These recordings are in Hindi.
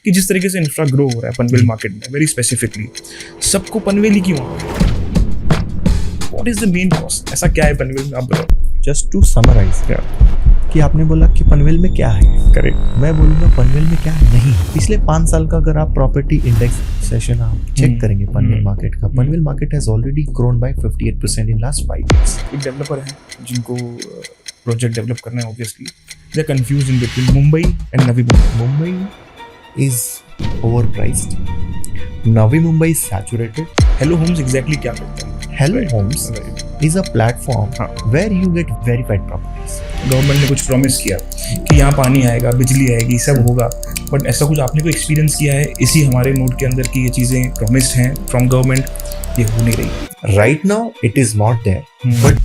कि जिस तरीके से इंफ्रा ग्रो हो रहा है पनवेल मार्केट में वेरी स्पेसिफिकली, सबको पनवेल ही क्यों? What is the main cause? ऐसा क्या है पनवेल में, आप बताओ। जस्ट टू समराइज, कि आपने बोला कि पनवेल में क्या है, करेक्ट। मैं बोलूँगा पनवेल में क्या नहीं है। पिछले 5 साल का अगर आप प्रॉपर्टी इंडेक्स सेशन आप चेक करेंगे पनवेल मार्केट का, Panvel market has already grown by 58% in last 5 years। एक डेवलपर है जिनको प्रोजेक्ट डेवलप करना है, obviously they are confused in between Mumbai and Navi Mumbai. Mumbai is overpriced, Navi Mumbai is saturated. Hello Homes exactly क्या करते हैं? Hello Homes is a platform where you get verified properties. Government ने कुछ प्रॉमिस किया कि यहाँ पानी आएगा, बिजली आएगी, सब होगा, बट ऐसा कुछ आपने कोई एक्सपीरियंस किया है इसी हमारे नोट के अंदर कि ये चीज़ें प्रॉमिस्ड हैं फ्रॉम गवर्नमेंट, ये हो नहीं रही? Right now it is not there, but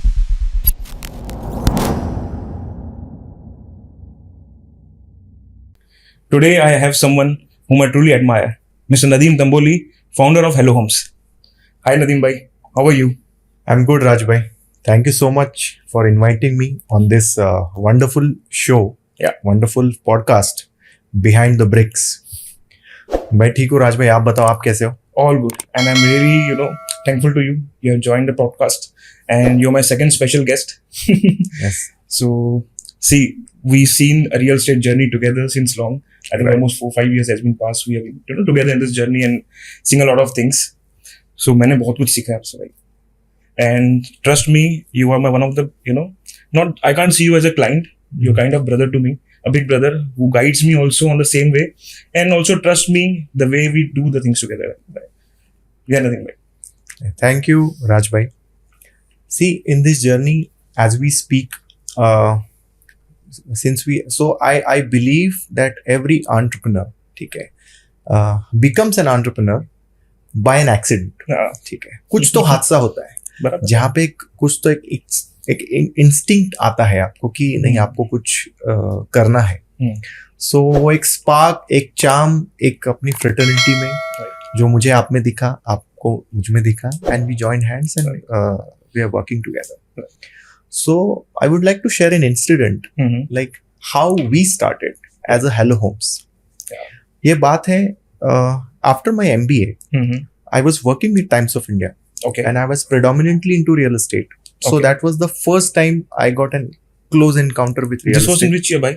today I have someone whom I truly admire, Mr. Nadeem Tamboli, founder of Hello Homes. Hi Nadeem bhai, how are you? I'm good, Raj bhai. Thank you so much for inviting me on this wonderful show, wonderful podcast, Behind the Bricks. मैं ठीक हूँ राज भाई, आप बताओ आप कैसे हो? All good, and I'm really, thankful to you. You have joined the podcast, and you're my second special guest. Yes. So, see, we've seen a real estate journey together since long. I think almost 4-5 years has been passed. We have together in this journey and seeing a lot of things. So, मैंने बहुत कुछ सीखा है आपसे भाई. And trust me, you are one of the, I can't see you as a client. You're kind of brother to me, a big brother who guides me also on the same way, and also trust me the way we do the things together. Yeah, nothing like. Thank you, Raj bhai. See, in this journey, as we speak, I believe that every entrepreneur, ठीक है, becomes an entrepreneur by an accident. ठीक है, कुछ तो हादसा होता है जहाँ पे कुछ तो एक इंस्टिंक्ट आता है आपको कि नहीं आपको कुछ करना है। सो वो एक स्पार्क, एक चार्म, एक अपनी फ्रेटर्निटी में जो मुझे आप में दिखा, आपको मुझ में दिखा, and we join hands and we are working together. So I would like to share an incident like how we started as a Hello Homes. ये बात है after my MBA I was working with Times of India. Okay. And I was predominantly into real estate. So that was the first time I got a close encounter with real estate. This was in which year, bhai?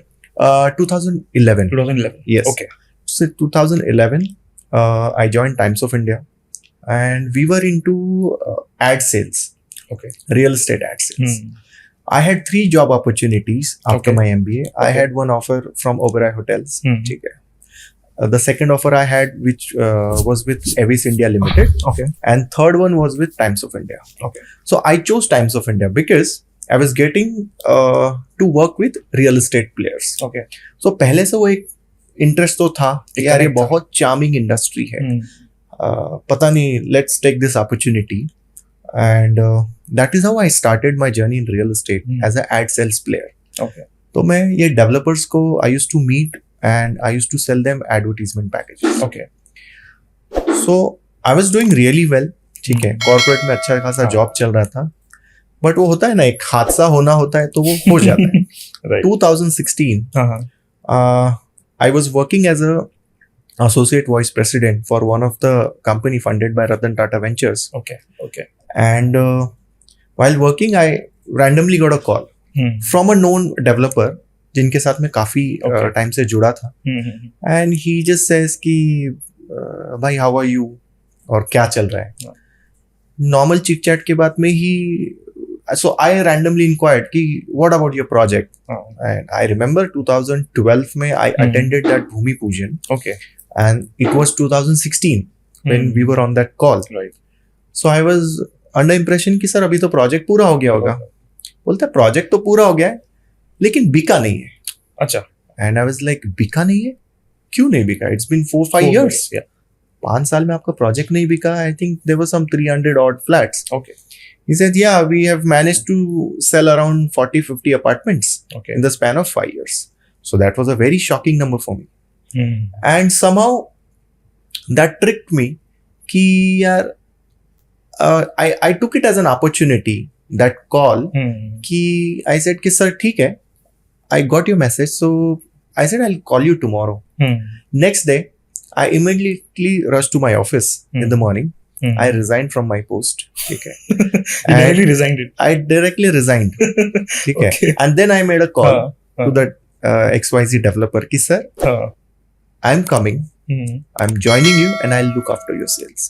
2011. 2011. Yes. Okay. So 2011, I joined Times of India, and we were into ad sales. Okay. Real estate ad sales. I had 3 job opportunities after my MBA. I had one offer from Oberoi Hotels. ठीक है. The second offer I had, which was with Avis India Limited. Okay. And third one was with Times of India. Okay. So I chose Times of India because I was getting to work with real estate players. Okay. So पहले से वो एक इंटरेस्ट तो था यार ये बहुत चार्मिंग इंडस्ट्री है, पता नहीं, let's take this opportunity. And that is how I started my journey in real estate as an ad sales player. Okay. तो मैं ये डेवलपर्स को I used to meet and I used to sell them advertisement packages. Okay. So I was doing really well. ठीक है, कॉर्पोरेट में अच्छा खासा जॉब चल रहा था, बट वो होता है ना, एक हादसा होना होता है तो वो हो जाता है। Right. 2016, I was working as a associate vice president for one of the company funded by Ratan Tata Ventures. Okay. Okay. And while working, I randomly got a call from a known developer जिनके साथ मैं काफी टाइम से जुड़ा था, एंड ही जस्ट सेज कि भाई हाउ आर यू, और क्या चल रहा है। नॉर्मल चिट चैट के बाद में ही सो आई रैंडमली इंक्वायर्ड कि what about your project, and I remember 2012 में I attended that bhoomi pujan, okay, and it was 2016 when we were on that call. So I was under impression कि सर अभी तो प्रोजेक्ट पूरा हो गया होगा। बोलता है प्रोजेक्ट तो पूरा हो गया है लेकिन बिका नहीं है। अच्छा। एंड आई वाज लाइक बिका नहीं है, क्यों नहीं बिका? It's been 4-5 years. 5 साल में आपका प्रोजेक्ट नहीं बिका। I think there were some 300 odd flats. Okay. He said, yeah, we have managed to sell around 40-50 apartments in the span of 5 years. So that was a very shocking number for me. And somehow that tricked me कि यार I took it as an opportunity, that call, कि I said कि sir ठीक है, I got your message, so I said I'll call you tomorrow. Next day I immediately rushed to my office in the morning. I resigned from my post. ठीक है. You directly resigned it. I directly resigned. ठीक है. Okay. And then I made a call to that XYZ developer कि sir, I'm coming. I'm joining you and I'll look after your sales.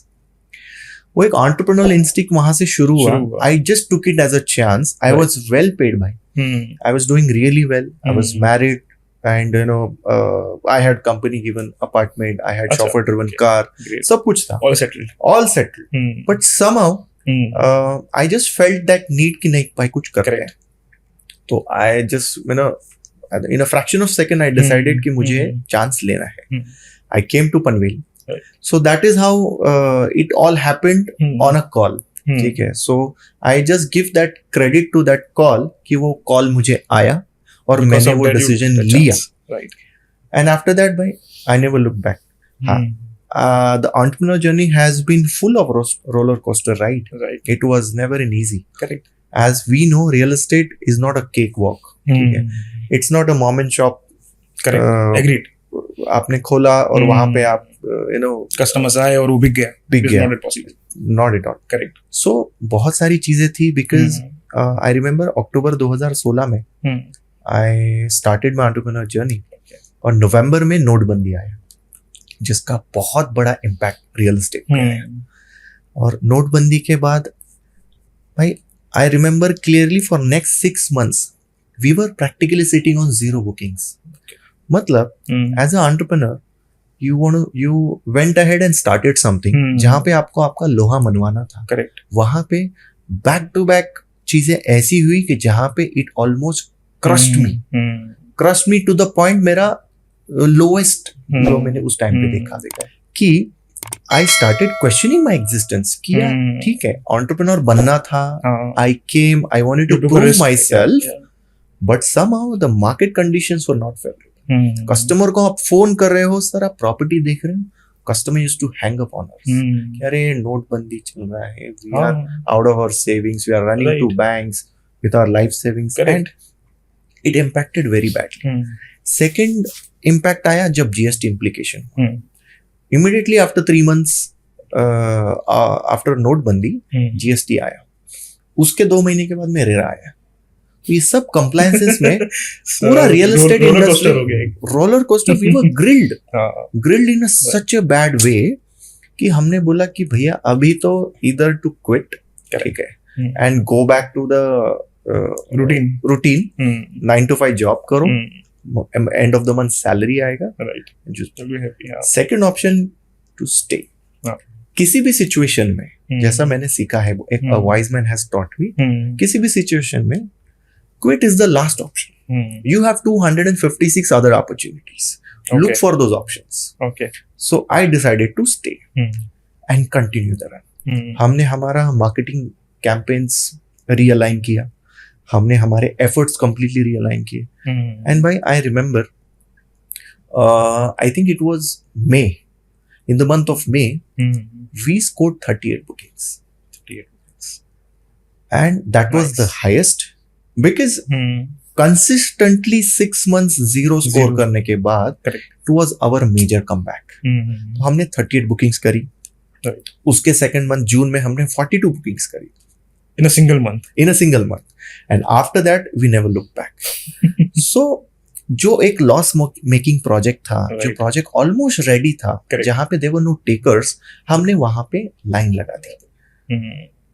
वो एक entrepreneurial instinct वहां से शुरू हुआ. I just took it as a chance. I was well paid by. I was doing really well. I was married. And I had company given apartment, I had chauffeur driven car, सब कुछ था, all settled. But somehow I just felt that need कि नहीं भाई कुछ कर रहे हैं. तो I just in a fraction of second I decided कि मुझे chance लेना है. I came to Panvel. So that is how it all happened on a call. ठीक है. So I just give that credit to that call कि वो call मुझे आया और मैंने वो डिसीजन लिया. Right. And after that, bhai, I never looked back. The entrepreneur journey has been full of roller coaster ride. Right. It was never an easy. Correct. As we know, real estate is not a cakewalk. It's not a mom and shop. Correct. Agreed. आपने खोला और वहां पे आप customers आए और वो बिक गया. Not possible. Not at all. Correct. So बहुत सारी चीजें थी because I remember अक्टूबर 2016 में I started my entrepreneur journey. और नवंबर में नोटबंदी आया जिसका बहुत बड़ा इम्पैक्ट रियल एस्टेट पे आया. और नोटबंदी के बाद भाई I remember clearly for next 6 months we were practically sitting on 0 bookings. मतलब as a entrepreneur you went ahead and started something जहां पे आपको आपका लोहा मनवाना था. करेक्ट. वहां पे बैक टू बैक चीजें ऐसी हुई कि जहां पे it almost crushed me to the point मेरा लोएस्ट लो मैंने उस टाइम पे देखा कि I started questioning my existence कि यार ठीक है entrepreneur बनना था. I came, I wanted to prove myself, but somehow the market conditions were not favorable. Customer को आप फोन कर रहे हो, सर आप प्रॉपर्टी देख रहे हो, customer used to hang up on us. अरे नोटबंदी चल रहा है, we are out of our savings, we are running to banks with our life savings and it impacted very badly. Second impact आया जब GST implication. Immediately after 3 months after नोटबंदी जीएसटी आया. उसके 2 महीने के बाद में रेरा आया. ये सब कंप्लायंसेस में पूरा real estate industry roller coaster. We were grilled in such a bad way कि हमने बोला कि भैया अभी तो इधर टू क्विट, ठीक है, and go back to the routine 9 to 5 job करो, end of the month salary आएगा. Second option to stay. किसी भी सिचुएशन में जैसा मैंने सीखा है, एक wise man has taught me, किसी भी सिचुएशन में quit is the last option. You have 256 other opportunities. Okay. Look for those options. Okay. So I decided to stay and continue the run. हमने हमारा marketing campaigns realign किया, हमने हमारे efforts completely realign किए. And by I remember, I think it was May. In the month of May, we scored 38 bookings. 38 bookings. And that was the highest. Because consistently 6 months zero score करने के बाद it was our major comeback. तो हमने 38 bookings करी. उसके second month जून में हमने 42 bookings करी. In a single month. And after that we never looked back. So जो एक loss making project था, जो project almost ready था, जहाँ पे there were no takers, हमने वहाँ पे line लगा दी.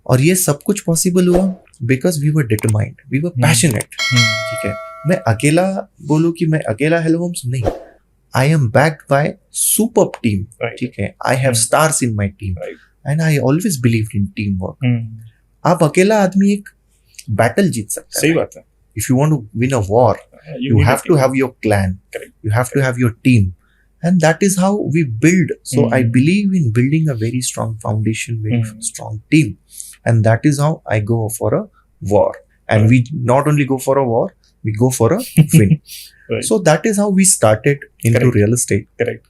और ये सब कुछ पॉसिबल हुआ because we were determined, we were passionate. ठीक है, मैं अकेला बोलूं कि मैं अकेला हेलो होम्स नहीं, I am backed by super team. ठीक है, I have stars in my team and I always believed in team work. आप अकेला आदमी एक बैटल जीत सकता है. सही बात है. If you want to win a war, you have to have your clan. Correct. You have to have your team. And that is how we build. So I believe in building a very strong foundation, very strong team. And that is how I go for a war. And we not only go for a war, we go for a win. So that is how we started into real estate. Correct.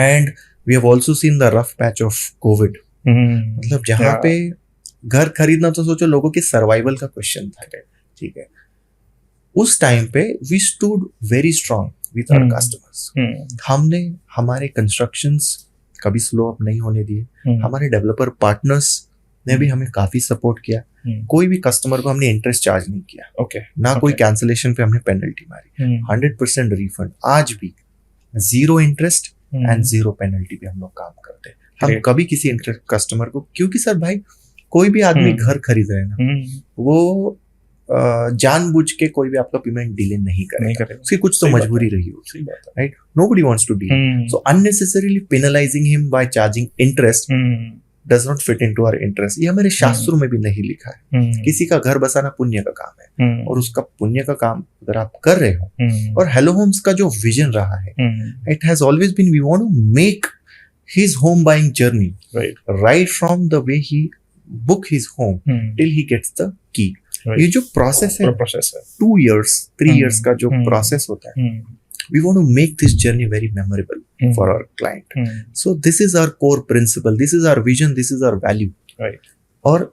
And we have also seen the rough patch of COVID. मतलब जहाँ पे घर खरीदना तो सोचो लोगों के सर्वाइवल का क्वेश्चन था. ठीक है, उस टाइम पे we stood very strong with our customers. हमने हमारे कंस्ट्रक्शंस कभी स्लो अप नहीं होने दिए। हमारे डेवलपर पार्टनर्स ने भी हमें काफी सपोर्ट किया। कोई भी कस्टमर को हमने इंटरेस्ट चार्ज नहीं किया, ना कोई कैंसिलेशन पे हमने पेनल्टी मारी। 100% रिफंड, आज भी 0 इंटरेस्ट एंड 0 पेनल्टी पे हम लोग काम करते हैं। हम कभी किसी कस्टमर को, क्योंकि सर भाई कोई भी आदमी घर खरीद रहे हैं ना, वो जानबूझ के कोई भी आपका पेमेंट डिले नहीं करेगा, उसकी कुछ तो मजबूरी रही होगी, right? Nobody wants to deal, so unnecessarily penalising him by charging interest does not fit into our interest. ये हमारे शास्त्रों में भी नहीं लिखा है। किसी का घर बसाना पुण्य का काम है, और उसका पुण्य का काम अगर आप कर रहे हो, और हेलो होम्स का जो विजन रहा है, it has always been we want to make his home buying journey right from the way he book his home till he gets the key. ये जो प्रोसेस है 2 years 3 years का जो प्रोसेस होता है, we want to make this journey very memorable for our client. So this is our core principle, this is our vision, this is our value. Right. और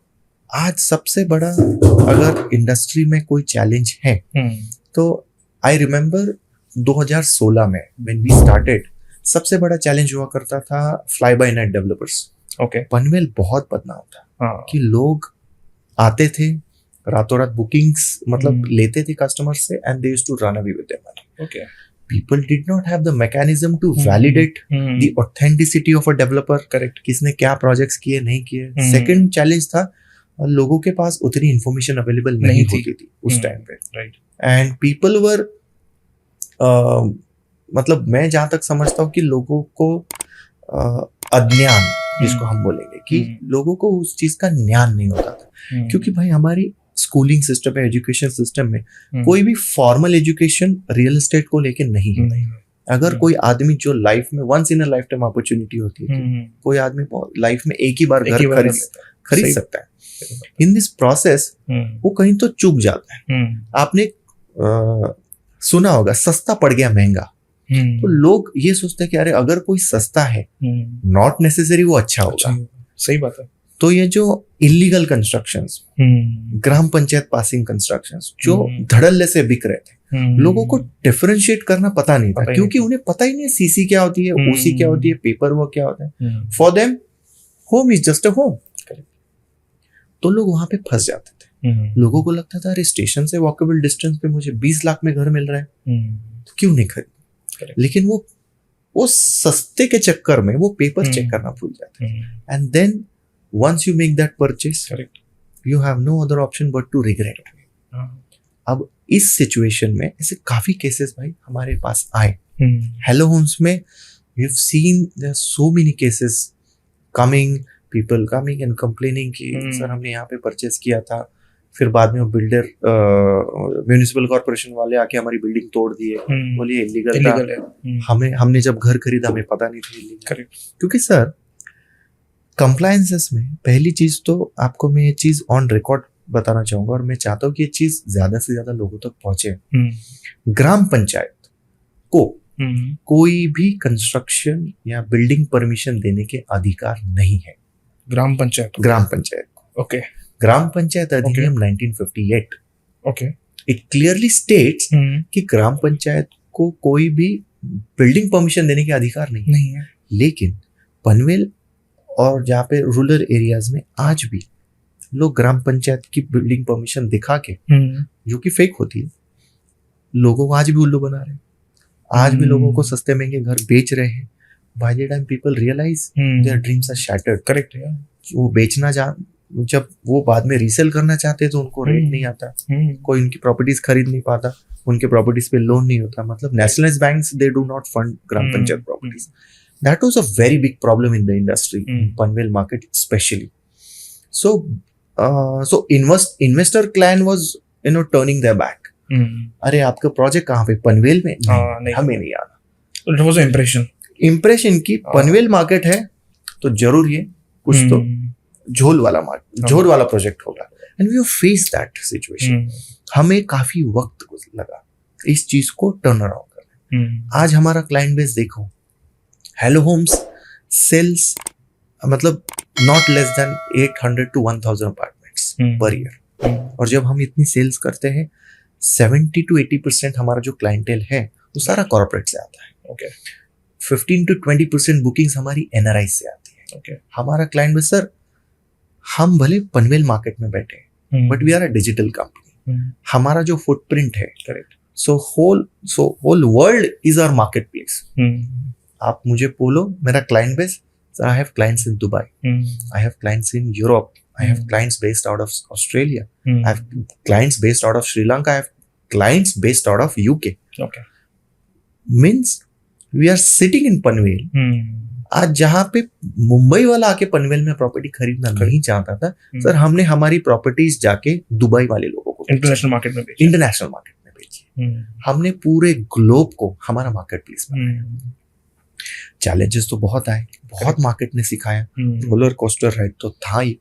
आज सबसे बड़ा अगर इंडस्ट्री में कोई चैलेंज है, तो आई रिमेम्बर 2016 में when we started, सबसे बड़ा चैलेंज हुआ करता था fly bye night developers. Panvel बहुत बदनाम था कि लोग आते थे, रातों रात बुकिंग्स मतलब लेते थे कस्टमर से, and they used to run away with their money. People did not have the mechanism to validate the authenticity of a developer. Correct. किसने क्या प्रोजेक्ट्स किए नहीं किए। सेकंड चैलेंज था, लोगों के पास उतनी इंफॉर्मेशन अवेलेबल नहीं होती थी उस टाइम पे, राइट? एंड पीपल वर मतलब मैं जहां तक समझता हूँ कि लोगों को अज्ञान जिसको हम बोलेंगे कि लोगों को उस चीज का ज्ञान नहीं होता था, क्योंकि भाई हमारी स्कूलिंग सिस्टम है, एजुकेशन सिस्टम में कोई भी फॉर्मल एजुकेशन रियल एस्टेट को लेके नहीं है। अगर कोई आदमी जो लाइफ में once in a lifetime opportunity होती है, कोई आदमी लाइफ में एक ही बार घर खरीद सकता है। इन दिस प्रोसेस वो कहीं तो चूक जाता है। आपने सुना होगा सस्ता पड़ गया महंगा, तो लोग ये सोचते हैं कि अरे अगर कोई सस्ता है, नॉट नेसेसरी वो अच्छा होगा। सही बात है। तो ये जो इलीगल कंस्ट्रक्शंस, ग्राम पंचायत पासिंग कंस्ट्रक्शंस जो धड़ल्ले से बिक रहे थे, लोगों को डिफरेंशिएट करना पता नहीं था, क्योंकि उन्हें पता ही नहीं सीसी क्या होती है, ओसी क्या होती है, पेपर वर्क क्या होता है। For them home is just a home. तो लोग वहां पे फंस जाते थे। लोगों को लगता था अरे स्टेशन से वॉकेबल डिस्टेंस पे मुझे 20 लाख में घर मिल रहा है, तो क्यों नहीं खरीद। लेकिन वो सस्ते के चक्कर में वो पेपर चेक करना भूल जाते हैं। And then once you make that purchase, correct, you have no other option but to regret. अब इस सिचुएशन में ऐसे काफी केसेस भाई हमारे पास आए। हेलो होम्स में we have seen there are so many cases people coming and complaining कि सर हमने यहाँ पे परचेस किया था, फिर बाद में वो बिल्डर म्यूनिसिपल कॉर्पोरेशन वाले आके हमारी बिल्डिंग तोड़ दिए, बोलिए इलीगल था। हमने जब घर खरीदा हमें पता नहीं था इलीगल। क्योंकि सर कंप्लायंसेस में पहली चीज तो आपको मैं ये चीज ऑन रिकॉर्ड बताना चाहूंगा, और मैं चाहता हूँ कि ये चीज ज्यादा से ज्यादा लोगों तक पहुंचे। ग्राम पंचायत को कोई भी कंस्ट्रक्शन या बिल्डिंग परमिशन देने के अधिकार नहीं है। ग्राम पंचायत को ओके। ग्राम पंचायत अधिनियम 1958 ओके, इट क्लियरली स्टेट्स कि ग्राम पंचायत को कोई भी बिल्डिंग परमिशन देने के अधिकार नहीं है। लेकिन पनवेल और जहाँ पे रूरल एरियाज में आज भी लोग ग्राम पंचायत की बिल्डिंग परमिशन दिखा के, जो कि फेक होती है, लोगों को आज भी उल्लू बना रहे हैं। आज भी लोगों को सस्ते महंगे घर बेच रहे हैं। By the time people realise their dreams are shattered. Correct है। वो बेचना जब वो बाद में रीसेल करना चाहते हैं तो उनको रेट नहीं आता, कोई उनकी प्रॉपर्टीज खरीद नहीं पाता, उनके प्रॉपर्टीज पे लोन नहीं होता। मतलब nationalised banks they do not fund gram panchayat properties. That was a very big problem in the industry, in Panvel market especially. So investor clan was, turning their back. अरे आपका प्रोजेक्ट कहाँ पे, पनवेल में? नहीं, हमें नहीं आना। It was an impression की पनवेल मार्केट है तो जरूर ये कुछ तो झोल वाला प्रोजेक्ट होगा। And we have faced that situation. हमें काफी वक्त लगा इस चीज को टर्न अराउंड करने। आज हमारा क्लाइंट बेस देखो, हेलो होम्स सेल्स मतलब not less than 800 to 1000 apartments per year. और जब हम इतनी सेल्स करते हैं 70 to 80% हमारा जो क्लाइंटेल है वो सारा कॉर्पोरेट से आता है. Okay. 15 to 20% बुकिंग्स हमारी NRI से आती है. Okay. हमारा क्लाइंट बेस सर, हम भले पनवेल मार्केट में बैठे but we are a digital company. हमारा जो फुटप्रिंट है, Correct. So whole world is our market place. आप मुझे बोलो मेरा client base, sir I have clients in Dubai, I have clients in Europe, I have clients based out of Australia. I have clients based out of Sri Lanka. I have clients based out of UK. Okay. Means we are sitting in Panvel. आज जहाँ पे मुंबई वाला आके पनवेल में प्रॉपर्टी खरीदना नहीं चाहता था, सर हमने हमारी प्रॉपर्टीज जाके दुबई वाले लोगों को इंटरनेशनल मार्केट में बेची. हमने पूरे ग्लोब को हमारा मार्केट प्लेस बनाया. चैलेंजेस तो बहुत आए, बहुत मार्केट ने सिखाया, रोलर कोस्टर राइड तो था ही.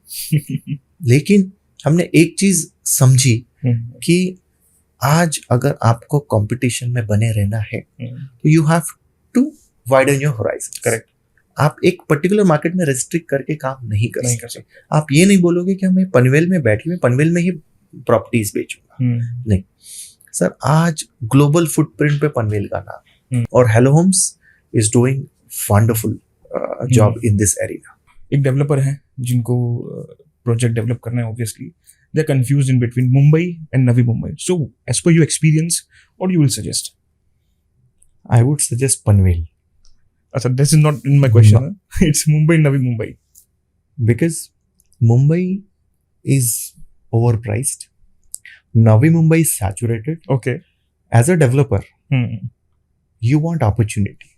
लेकिन हमने एक चीज समझी कि आज अगर आपको कंपटीशन में बने रहना है तो you have to widen your horizon. Correct. आप एक पर्टिकुलर मार्केट में रेस्ट्रिक्ट करके काम नहीं कर सकते. आप ये नहीं बोलोगे कि मैं पनवेल में बैठी हुई पनवेल में ही प्रॉपर्टीज बेचूंगा. नहीं सर, आज ग्लोबल फुटप्रिंट पे पनवेल का नाम, और Hello Homes is doing wonderful job in this area. एक डेवलपर है जिनको प्रोजेक्ट डेवलप करना है, obviously they are confused in between Mumbai and Navi Mumbai. So as per your experience what you will suggest? I would suggest Panvel. अच्छा, this is not in my question. It's Mumbai, Navi Mumbai. Because Mumbai is overpriced. Navi Mumbai is saturated. Okay. As a developer, you want opportunity.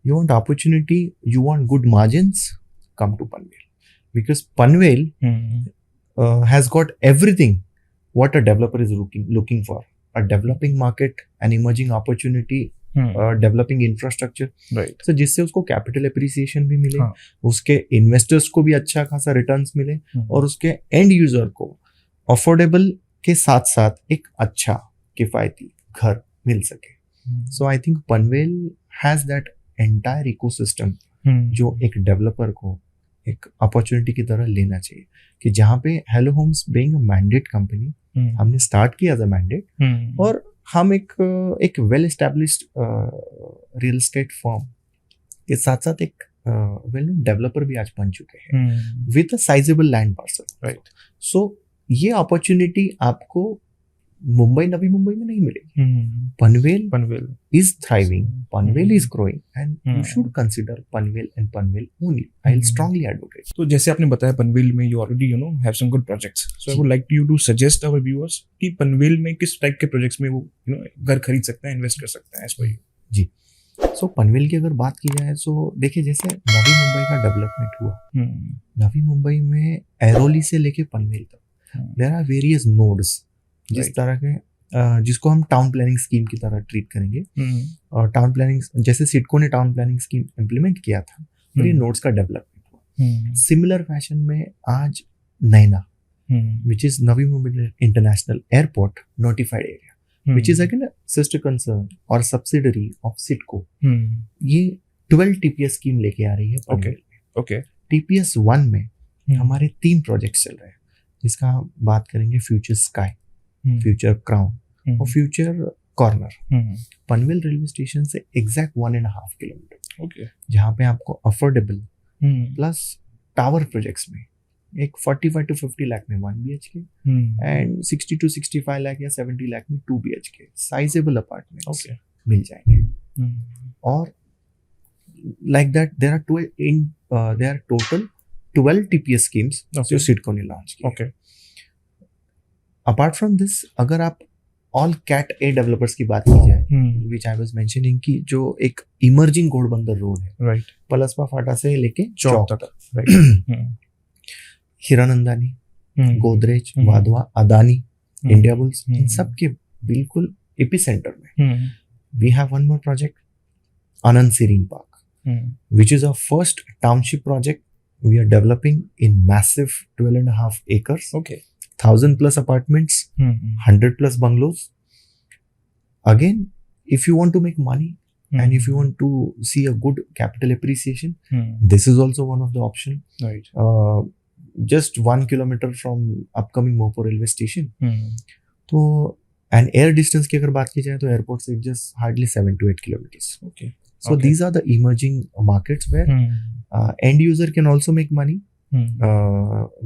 You want opportunity, you want good margins, come to Panvel. Because Panvel has got everything what a developer is looking for. A developing market, an emerging opportunity, developing infrastructure. Right. So जिससे उसको कैपिटल एप्रिसिएशन भी मिले, उसके इन्वेस्टर्स को भी अच्छा खासा रिटर्न्स मिले, और उसके एंड यूजर को अफोर्डेबल के साथ साथ एक अच्छा किफायती घर मिल सके. So I think Panvel has that entire ecosystem जो एक डेवलपर को एक अपॉर्चुनिटी की तरह लेना चाहिए. कि जहाँ पे Hello Homes being a mandate company, हमने स्टार्ट किया एज अ मैंडेट, और हम एक well established real estate firm के साथ साथ एक वेल नोन डेवलपर भी आज बन चुके हैं with a sizeable land parcel. Right. So ये अपॉर्चुनिटी आपको मुंबई, नवी मुंबई में नहीं मिलेगी. Panvel is thriving, Panvel is growing, and you should consider Panvel and Panvel only. I'll strongly advocate. तो जैसे आपने बताया पनवेल में you already have some good projects. So I would like you to suggest our viewers कि पनवेल में किस टाइप के प्रोजेक्ट्स में वो घर खरीद सकते हैं, इन्वेस्ट कर सकते हैं as per you. जी. सो पनवेल की अगर बात की जाए तो देखिए, जैसे नवी मुंबई का डेवलपमेंट हुआ, नवी मुंबई में ऐरोली से लेके पनवेल तक देयर आर वेरियस नोड्स, जिस तरह के जिसको हम टाउन प्लानिंग स्कीम की तरह ट्रीट करेंगे. और टाउन प्लानिंग, जैसे सिडको ने टाउन प्लानिंग स्कीम इम्प्लीमेंट किया था, तो ये नोड्स का डेवलपमेंट हुआ. सिमिलर फैशन में आज Naina, which is Navi Mumbai international airport notified area, which is again sister concern और सब्सिडरी ऑफ सिडको, ये 12 TPS स्कीम लेके आ रही है पनवेल में. ओके. TPS 1 में हमारे 3 प्रोजेक्ट्स चल रहे हैं, जिसका हम बात करेंगे फ्यूचर स्काई, फ्यूचर क्राउन और future corner. Panvel railway station से एग्जैक्ट 1.5 किलोमीटर. ओके. जहाँ पे आपको अफोर्डेबल प्लस टावर प्रोजेक्ट्स में एक 45 to 50 लाख में 1 BHK एंड 60 to 65 लाख या 70 लाख में 2 BHK साइजेबल अपार्टमेंट्स मिल जाएंगे. और like that there are total 12 TPS schemes जो सिडको ने लॉन्च की. ओके. अपार्ट फ्रॉम दिस, अगर आप ऑल कैट ए डेवलपर्स की बात की जाए, विच आई वाज मेंशनिंग कि जो एक इमर्जिंग घोड़बंदर रोड है, राइट, पलसपा फाटा से लेके चौक तक, right. Hiranandani, Godrej, Wadhwa, Adani, Indiabulls, इन सब के बिल्कुल एपिसेंटर में we have one more project, Anand serene park, which is our first township project. We are developing in massive 12.5 acres. Okay. 1,000 plus apartments, 100 plus bungalows. Again, if you want to make money and if you want to see a good capital appreciation, this is also one of the option. Right. Just 1 kilometer from upcoming Mopo railway station. तो एंड एयर डिस्टेंस की अगर बात की जाए तो एयरपोर्ट से just hardly 7 to 8 kilometers. Okay. So Okay. these are the emerging markets where end user can also make money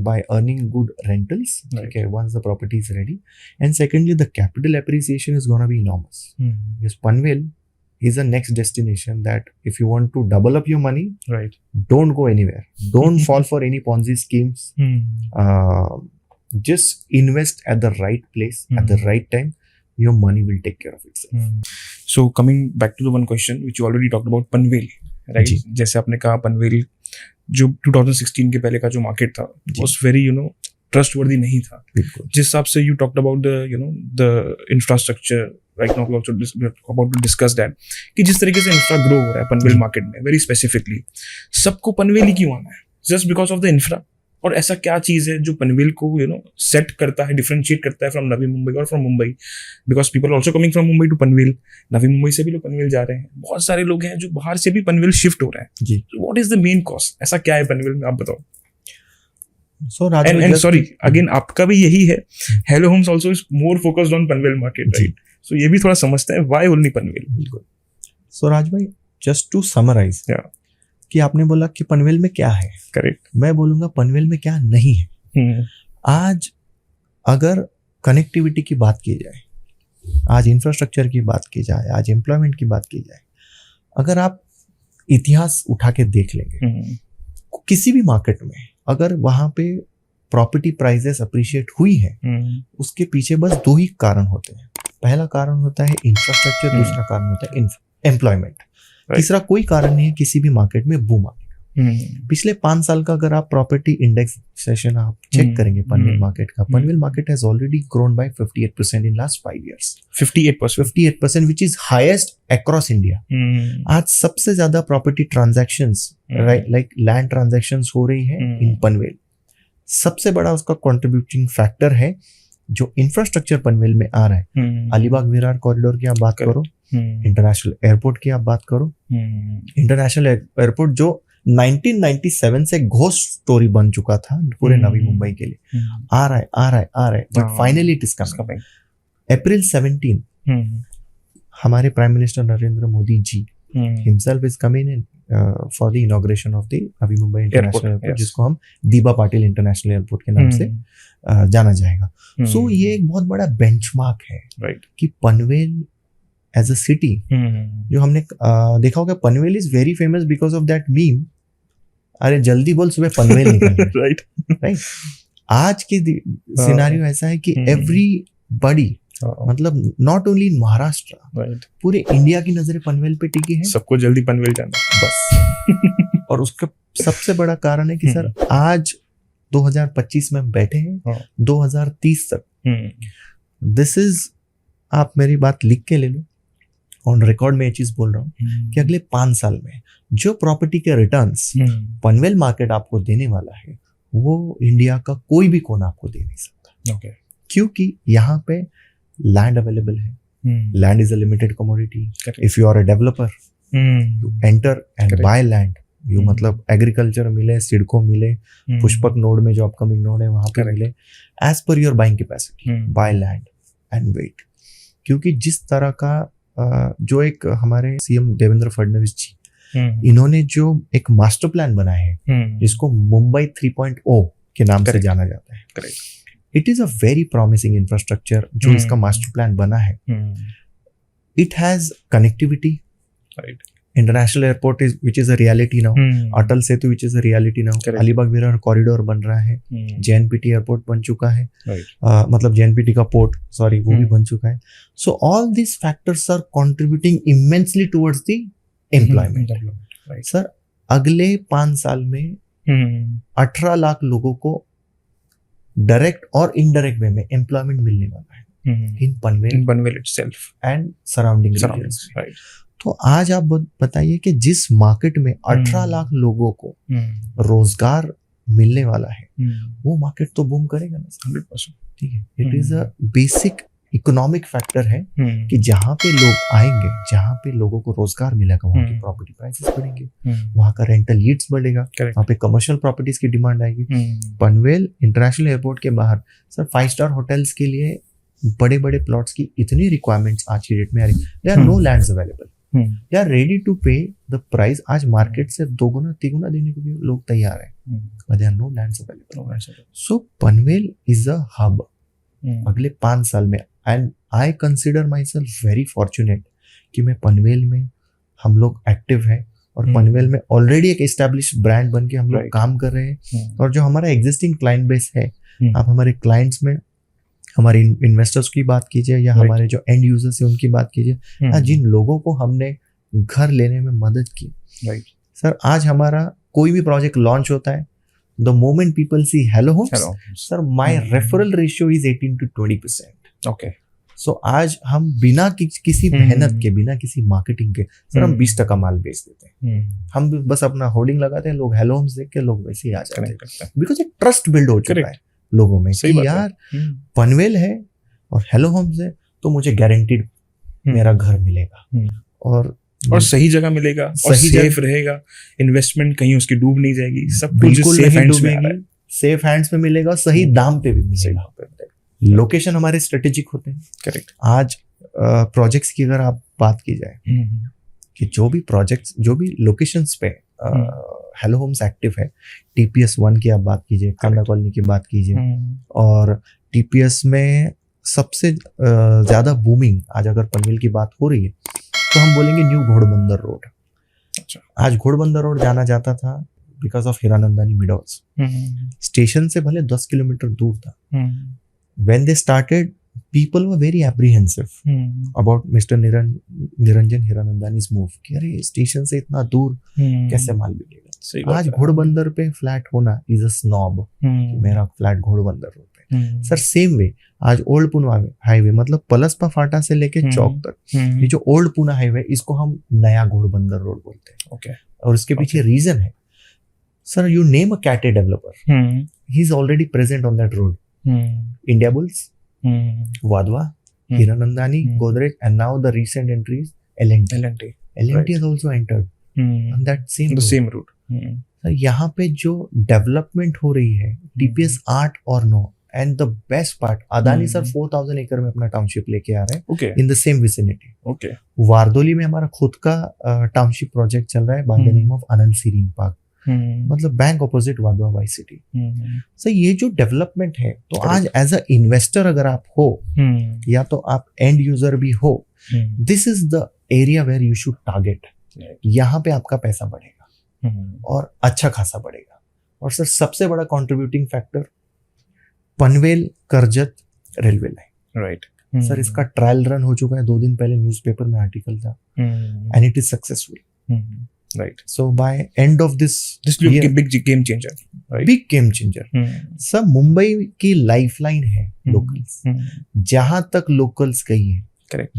by earning good rentals. Right. Okay, once the property is ready, and secondly, the capital appreciation is gonna be enormous. Yes, Panvel is the next destination that if you want to double up your money, Right. don't go anywhere. Don't fall for any Ponzi schemes. Just invest at the right place at the right time. Your money will take care of itself. So coming back to the one question which you already talked about, Panvel, right? जी. जैसे आपने कहा पनवेल जो 2016 के पहले का जो मार्केट था was very trustworthy नहीं था. बिल्कुल. जिस हिसाब से you talked about the infrastructure, right now we also about to discuss that, कि जिस तरीके से इंफ्रा ग्रो हो रहा है पनवेल मार्केट में very specifically, सबको पनवेल ही क्यों आना है? Just because of the infra? और ऐसा क्या चीज है जो पनवेल को सेट करता है, डिफरेंशिएट करता है फ्रॉम नवी मुंबई और from Mumbai? Because people also coming from Mumbai to Panvel. Navi Mumbai से भी लोग पनवेल जा रहे हैं, बहुत सारे लोग हैं जो बाहर से भी पनवेल शिफ्ट हो रहे हैं. जी. What is the main cause? ऐसा क्या है पनवेल में, आप बताओ. So and sorry again, आपका भी यही है, Hello Homes also is more focused on Panvel market, right? So ये भी थोड़ा समझते हैं व्हाई ओनली पनवेल. बिल्कुल. सो राज भाई, जस्ट टू समराइज, कि आपने बोला कि पनवेल में क्या है. करेक्ट. मैं बोलूंगा पनवेल में क्या नहीं है. आज अगर कनेक्टिविटी की बात की जाए, आज इंफ्रास्ट्रक्चर की बात की जाए, आज एम्प्लॉयमेंट की बात की जाए, अगर आप इतिहास उठा के देख लेंगे किसी भी मार्केट में, अगर वहां पे प्रॉपर्टी प्राइसेस अप्रिशिएट हुई है, उसके पीछे बस दो ही कारण होते हैं. पहला कारण होता है इंफ्रास्ट्रक्चर, दूसरा कारण होता है एम्प्लॉयमेंट. तीसरा कोई कारण नहीं है किसी भी मार्केट में बूम आने का. पिछले 5 साल का अगर आप प्रॉपर्टी इंडेक्सेशन आप चेक करेंगे पनवेल मार्केट का, Panvel market has already grown by 58% in last 5 years. 58%, which is highest across India. आज सबसे ज्यादा property transactions, like land transactions हो रही है इन पनवेल. सबसे बड़ा उसका कंट्रीब्यूटिंग फैक्टर है जो इंफ्रास्ट्रक्चर पनवेल में आ रहा है. अलीबाग विरार कॉरिडोर की आप बात करो, इंटरनेशनल एयरपोर्ट की आप बात करो. इंटरनेशनल एयरपोर्ट जो 1997 से घोस्ट स्टोरी बन चुका था पूरे नवी मुंबई के लिए, आ रहा है, but finally it is coming. अप्रैल 17 हमारे prime minister Narendra Modi ji himself is coming in for the inauguration of the Navi Mumbai international airport, जिसको हम दीबा पाटिल इंटरनेशनल एयरपोर्ट के नाम से जाना जाएगा. सो ये एक बहुत बड़ा बेंचमार्क है, राइट, कि पनवेल एज अ सिटी, जो हमने देखा होगा, Panvel is very famous because of that meme, अरे जल्दी बोल सुबह पनवेल निकल. राइट. आज की सिनेरियो ऐसा है कि एवरीबॉडी, मतलब नॉट ओनली इन महाराष्ट्र, पूरे इंडिया की नजरें पनवेल पे टिकी है. सबको जल्दी पनवेल जाना बस. और उसका सबसे बड़ा कारण है कि सर आज 2025 में बैठे हैं, 2030 तक, दिस इज, आप मेरी बात लिख के ले लो, ऑन रिकॉर्ड में ये चीज बोल रहा हूँ कि अगले 5 साल में जो प्रॉपर्टी के रिटर्न्स पनवेल मार्केट आपको देने वाला है, वो इंडिया का कोई भी कोना आपको दे नहीं सकता. क्योंकि यहाँ पे लैंड अवेलेबल है. Land is a limited commodity. If you are a developer, you enter and buy land. You मतलब एग्रीकल्चर मिले, सिडको मिले, पुष्पक नोड में जो अपकमिंग नोड है वहां पे मिले, as per your buying capacity, buy land and wait. क्योंकि जिस तरह का जो एक हमारे सीएम देवेंद्र फडणवीस जी, इन्होंने जो एक मास्टर प्लान बनाया है, जिसको मुंबई 3.0 के नाम से जाना जाता है, it is a very promising infrastructure जो इसका मास्टर प्लान बना है. It has connectivity, international airport is which is a reality now, Atal Setu which is a reality now, Alibag Virar corridor बन रहा है, जेएनपीटी एयरपोर्ट बन चुका है, मतलब जेएनपीटी का पोर्ट, सॉरी, वो भी बन चुका है. So all this factors are contributing immensely towards the employment. Sir अगले 5 साल में 18 लाख लोगों को डायरेक्ट और इनडायरेक्ट वे में एम्प्लॉयमेंट मिलने वाला है in Panvel itself and surrounding regions. तो आज आप बताइए कि जिस मार्केट में 18 लाख लोगों को रोजगार मिलने वाला है, वो मार्केट तो बूम करेगा ना. 100%. ठीक है. It is a basic economic factor है कि जहाँ पे लोग आएंगे, जहाँ पे लोगों को रोजगार मिलेगा, वहाँ की प्रॉपर्टी प्राइसेस बढ़ेंगे, वहाँ का रेंटल यील्ड्स बढ़ेगा, वहाँ पे कमर्शियल प्रॉपर्टीज की डिमांड आएगी. पनवेल इंटरनेशनल एयरपोर्ट के बाहर सर 5 स्टार होटल्स के लिए बड़े बड़े प्लॉट्स की इतनी रिक्वायरमेंट्स आज की डेट में आ रही, they are no lands available, they are ready to pay the price. आज मार्केट से 2 गुना 3 गुना देने को भी लोग तैयार है, but they are no lands available. So Panvel is a hub अगले 5 साल में, and I consider myself very fortunate कि मैं पनवेल में हम लोग एक्टिव है और पनवेल में ऑलरेडी एक एस्टैब्लिश ब्रांड बन के हम लोग काम कर रहे हैं। और जो हमारा एग्जिस्टिंग क्लाइंट बेस है, आप हमारे क्लाइंट्स में हमारे इन्वेस्टर्स की बात कीजिए या हमारे जो एंड यूजर्स है उनकी बात कीजिए, जिन लोगों को हमने घर लेने में मदद की, राइट सर, आज हमारा कोई भी प्रोजेक्ट लॉन्च होता है, the moment people see Hello Homes, sir my referral ratio is 18 to 20%। Okay, so आज हम बिना किसी मेहनत के, बिना किसी मार्केटिंग के, सर हम 20% माल बेच देते हैं। हम बस अपना होर्डिंग लगाते हैं, लोग हेलो होम्स देख के लोग वैसे ही आ जाते हैं, बिकॉज एक ट्रस्ट बिल्ड हो चुका है लोगों में कि यार पनवेल है और हेलो होम्स है तो मुझे गारंटीड मेरा घर मिलेगा और सही जगह मिलेगा और सेफ रहेगा, इन्वेस्टमेंट कहीं उसकी डूब नहीं जाएगी, सब कुछ सेफ हैंड्स में आ रहा है, सेफ हैंड्स में मिलेगा, सही दाम पे भी मिलेगा। लोकेशन हमारे स्ट्रेटेजिक होते हैं, करेक्ट। आज प्रोजेक्ट्स की अगर आप बात की जाए कि जो भी प्रोजेक्ट्स, जो भी लोकेशंस पे हेलो होम्स एक्टिव है, TPS 1 की आप बात कीजिए, कांदा कॉलोनी की बात कीजिए, और TPS में सबसे ज्यादा बूमिंग आज अगर पनवेल की बात हो रही है तो हम बोलेंगे न्यू घोड़बंदर रोड। अच्छा, आज घोड़बंदर रोड जाना जाता था because of Hiranandani meadows, station से भले 10 किलोमीटर दूर था। When they started, people were very apprehensive about Mr. Niranjan हीरानंदानी's move कि अरे स्टेशन से इतना दूर कैसे माल मिलेगा। आज घोड़बंदर पे फ्लैट होना इज अ स्नॉब, मेरा फ्लैट घोड़बंदर रोड पे। सर सेम वे आज ओल्ड पुणे हाईवे, मतलब पलसपा फाटा से लेके चौक तक, ये जो ओल्ड पुणे हाईवे, इसको हम नया घोड़बंदर रोड बोलते हैं। okay. और इसके पीछे रीजन है, sir you name a Cat A developer, he is already present on that road. India Bulls, Wadhwa, Hiranandani, Godrej, and now the recent entries L&T. L&T has also entered on that same route. यहाँ पे जो डेवलपमेंट हो रही है, TPS 8 और 9, and the best part, Adani sir 4000 एकड़ में अपना टाउनशिप लेके आ रहे हैं in the same vicinity. Wardoli में हमारा खुद का टाउनशिप प्रोजेक्ट चल रहा है by the name of Anand serene park, मतलब bank opposite Wadhwa Y city. So ये जो डेवलपमेंट है, तो आज एज अ इन्वेस्टर अगर आप हो या तो आप एंड यूजर भी हो, this is the area where you should target. यहाँ पे आपका पैसा बढ़ेगा और अच्छा खासा बढ़ेगा। और सर सबसे बड़ा contributing factor Panvel Karjat railway line, right sir, इसका ट्रायल रन हो चुका है, 2 दिन पहले न्यूज़पेपर में आर्टिकल था, and it is successful. Right. So by end of this will be a big game changer. Right? Big game changer. सब मुंबई की लाइफलाइन है लोकल्स। जहां तक लोकल्स गई है, करेक्ट,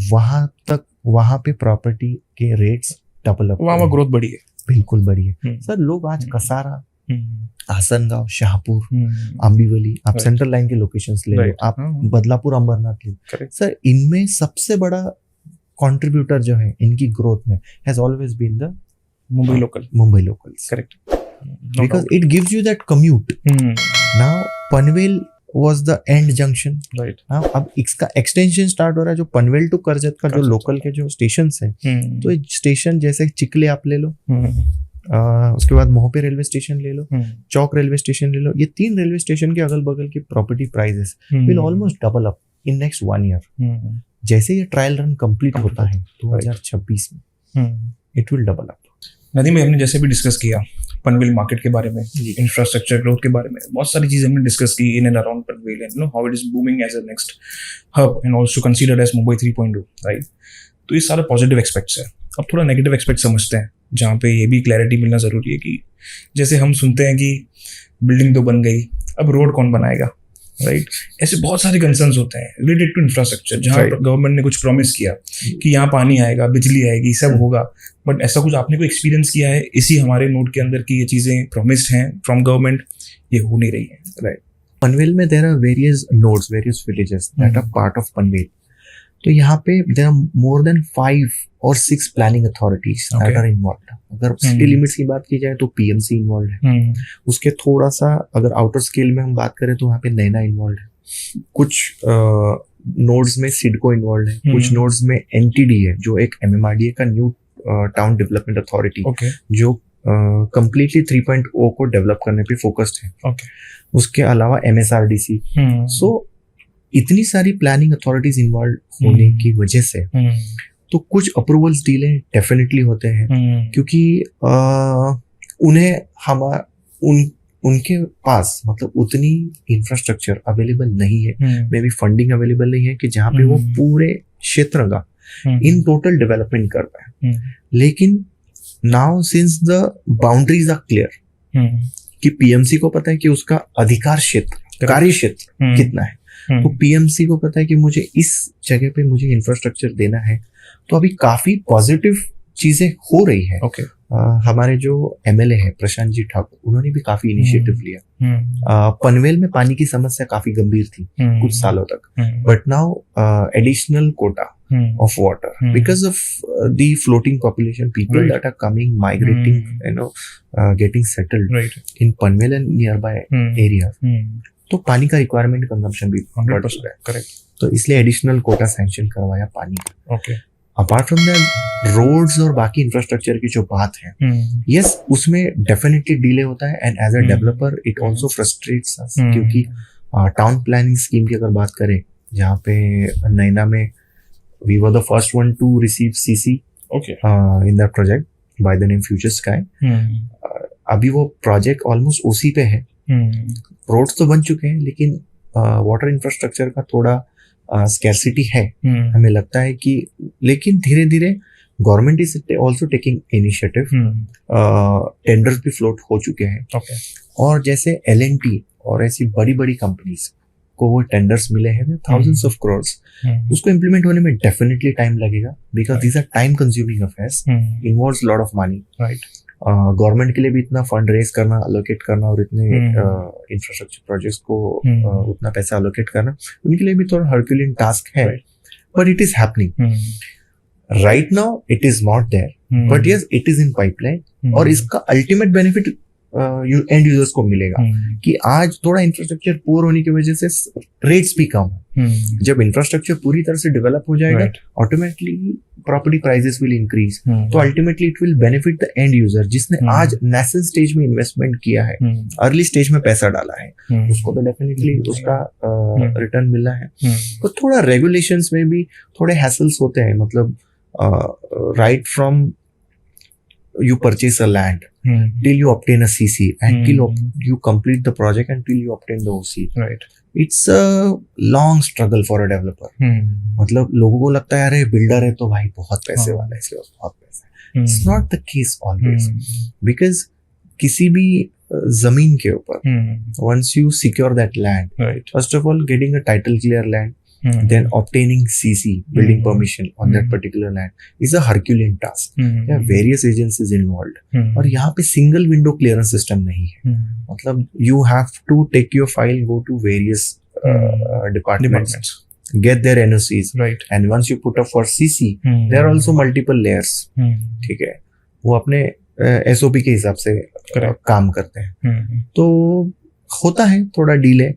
वहां पे प्रॉपर्टी के रेट्स डबल अप, वहां ग्रोथ बढ़ी है, बिल्कुल बढ़ी है। सर लोग आज कसारा, आसनगांव, शाहपुर, अंबीवली, आप सेंट्रल लाइन के लोकेशंस ले लो, आप बदलापुर, अंबरनाथ ले लो, सर इनमें सबसे बड़ा कंट्रीब्यूटर जो है इनकी ग्रोथ में has always been the Mumbai locals. Correct. Because it gives you that commute. Now Panvel was the end junction. Right. Now अब इसका extension start हो रहा है, जो पनवेल टू करजत का जो लोकल के जो स्टेशंस हैं, तो स्टेशन जैसे चिकले आप ले लो, उसके बाद मोहपे रेलवे स्टेशन ले लो, चौक रेलवे स्टेशन ले लो, ये 3 रेलवे स्टेशन के अगल बगल की property prices will almost double up in next 1 year। जैसे ये ट्रायल रन कंप्लीट होता है 2026 में, it will double up. Nadeem भाई, हमने जैसे भी डिस्कस किया पनवेल मार्केट के बारे में, इंफ्रास्ट्रक्चर ग्रोथ के बारे में, बहुत सारी चीजें हमने डिस्कस की in and around Panvel, and know how it is booming as a next hub and also considered as Mumbai 3.2, right. तो ये सारे पॉजिटिव एस्पेक्ट्स है। अब थोड़ा नेगेटिव एस्पेक्ट समझते हैं, जहाँ पे ये भी क्लैरिटी मिलना जरूरी है कि जैसे हम सुनते हैं कि बिल्डिंग तो बन गई, अब रोड कौन बनाएगा, राइट। ऐसे बहुत सारे कंसर्न्स होते हैं रिलेटेड टू इंफ्रास्ट्रक्चर, जहाँ गवर्नमेंट ने कुछ प्रॉमिस किया कि यहाँ पानी आएगा, बिजली आएगी, सब होगा, बट ऐसा कुछ आपने कोई एक्सपीरियंस किया है इसी हमारे नोट के अंदर की ये चीजें प्रॉमिस्ड हैं फ्रॉम गवर्नमेंट, ये हो नहीं रही है, राइट। पनवेल में there are various nodes, various villages that are part of Panvel. तो यहाँ पे there are more than 5 or 6 planning authorities that are involved. अगर सिटी लिमिट्स की बात की जाए तो PMC इन्वॉल्व है, उसके थोड़ा सा अगर आउटर स्केल में हम बात करें तो वहाँ पे नैना इन्वॉल्व है, कुछ नोड्स में सिडको इन्वॉल्व है, कुछ नोड्स में एनटीडी है जो एक एमएमआरडीए का new town development authority Okay. जो कंप्लीटली 3.0 को डेवलप करने पे फोकस्ड है. Okay. उसके अलावा एमएसआरडीसी. सो इतनी सारी प्लानिंग अथॉरिटीज इन्वॉल्व होने की वजह से तो कुछ अप्रूवल्स डिले डेफिनेटली होते हैं क्योंकि उन्हें उनके पास मतलब उतनी इंफ्रास्ट्रक्चर अवेलेबल नहीं है, मे बी फंडिंग अवेलेबल नहीं है कि जहाँ पे वो पूरे क्षेत्र का इन टोटल डेवलपमेंट कर पाए. लेकिन now since the boundaries are clear कि पीएमसी को पता है कि उसका अधिकार क्षेत्र, कार्य क्षेत्र कितना है, तो पीएमसी को पता है कि मुझे इस जगह पे मुझे इंफ्रास्ट्रक्चर देना है. तो अभी काफी पॉजिटिव चीजें हो रही है. Okay. हमारे जो एमएलए है प्रशांत जी ठाकुर, उन्होंने भी काफी इनिशिएटिव लिया. पनवेल में पानी की समस्या काफी गंभीर थी कुछ सालों तक, but now additional quota of water because of the floating population, people that are coming, migrating, getting settled in Panvel and nearby areas. तो पानी का रिक्वायरमेंट कंजम्पशन भी बढ़ रहा है. करेक्ट. तो इसलिए एडिशनल कोटा सैंक्शन करवाया पानी का. Okay. Apart from that roads और बाकी इंफ्रास्ट्रक्चर की जो बात है, यस उसमें डेफिनेटली डिले होता है and as a developer it also frustrates us क्योंकि टाउन प्लानिंग स्कीम की अगर बात करें जहाँ पे नैना में we were the first one to receive CC in that project by the name Future Sky. अभी वो प्रोजेक्ट ऑलमोस्ट उसी पे है. रोड्स तो बन चुके हैं लेकिन वाटर इंफ्रास्ट्रक्चर का थोड़ा स्कैर्सिटी है. हमें लगता है कि लेकिन धीरे धीरे government is also taking initiative. Tenders भी फ्लोट हो चुके हैं. और जैसे L&T और ऐसी बड़ी बड़ी कंपनीज को वो टेंडर्स मिले हैं थाउजेंड्स ऑफ करोड्स, उसको इम्प्लीमेंट होने में डेफिनेटली टाइम लगेगा because these are time consuming affairs, involves lot of money. Government के लिए भी इतना फंड रेज करना, अलोकेट करना और इतने इंफ्रास्ट्रक्चर प्रोजेक्ट्स को उतना पैसा अलोकेट करना उनके लिए भी थोड़ा हर्क्यूलियन टास्क है. But it is happening right now. It is not there but yes it is in pipeline. और इसका अल्टीमेट बेनिफिट एंड यूजर्स को मिलेगा कि आज थोड़ा इंफ्रास्ट्रक्चर पुअर होने की वजह से रेट्स भी कम है. जब इंफ्रास्ट्रक्चर पूरी तरह से डेवलप हो जाएगा automatically property prices will increase. तो ultimately it will benefit the end user जिसने आज नेशनल स्टेज में इन्वेस्टमेंट किया है, अर्ली स्टेज में पैसा डाला है, उसको तो डेफिनेटली उसका रिटर्न मिला है. तो थोड़ा रेगुलेशंस में भी थोड़े हैसल्स होते हैं. मतलब right from you purchase a land till you obtain a CC and till you complete the project and till you obtain the OC. Right. It's a long struggle for a developer. मतलब लोगों को लगता है अरे बिल्डर है तो भाई बहुत पैसे वाला है, इसके पास बहुत पैसा है. It's not the case always because किसी भी जमीन के ऊपर once you secure that land, first of all getting a title clear land, then obtaining CC building permission on that particular land is a Herculean task. There are various agencies involved. और यहाँ पे single window clearance system नहीं है. मतलब you have to take your file, go to various departments, get their NOCs, and once you put up for CC, there are also multiple layers. ठीक है, वो अपने SOP के हिसाब से काम करते हैं. तो होता है थोड़ा delay,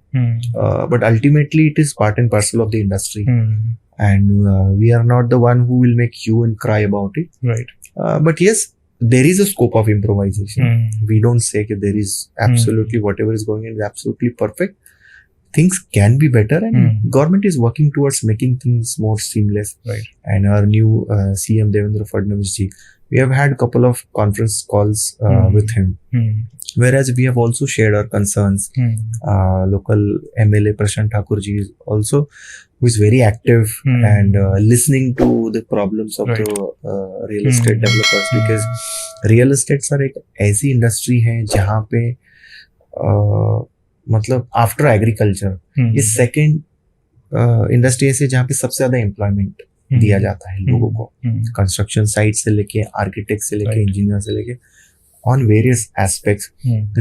but ultimately it is part and parcel of the industry and we are not the one who will make you and cry about it. But yes there is a scope of improvisation. We don't say that there is absolutely whatever is going in is absolutely perfect. Things can be better and government is working towards making things more seamless. And our new CM Devendra Fadnavis ji, we have had a couple of conference calls with him. Whereas we have also shared our concerns. Local MLA Prashant Thakur ji is also, who is very active and listening to the problems of the real estate developers, because real estates are एक ऐसी इंडस्ट्री है जहाँ पे मतलब आफ्टर एग्रीकल्चर ये सेकेंड इंडस्ट्री है जहाँ पे सबसे ज्यादा एम्प्लॉयमेंट दिया जाता है लोगों को. कंस्ट्रक्शन साइट से लेके आर्किटेक्ट से लेके इंजीनियर से लेके on various aspects,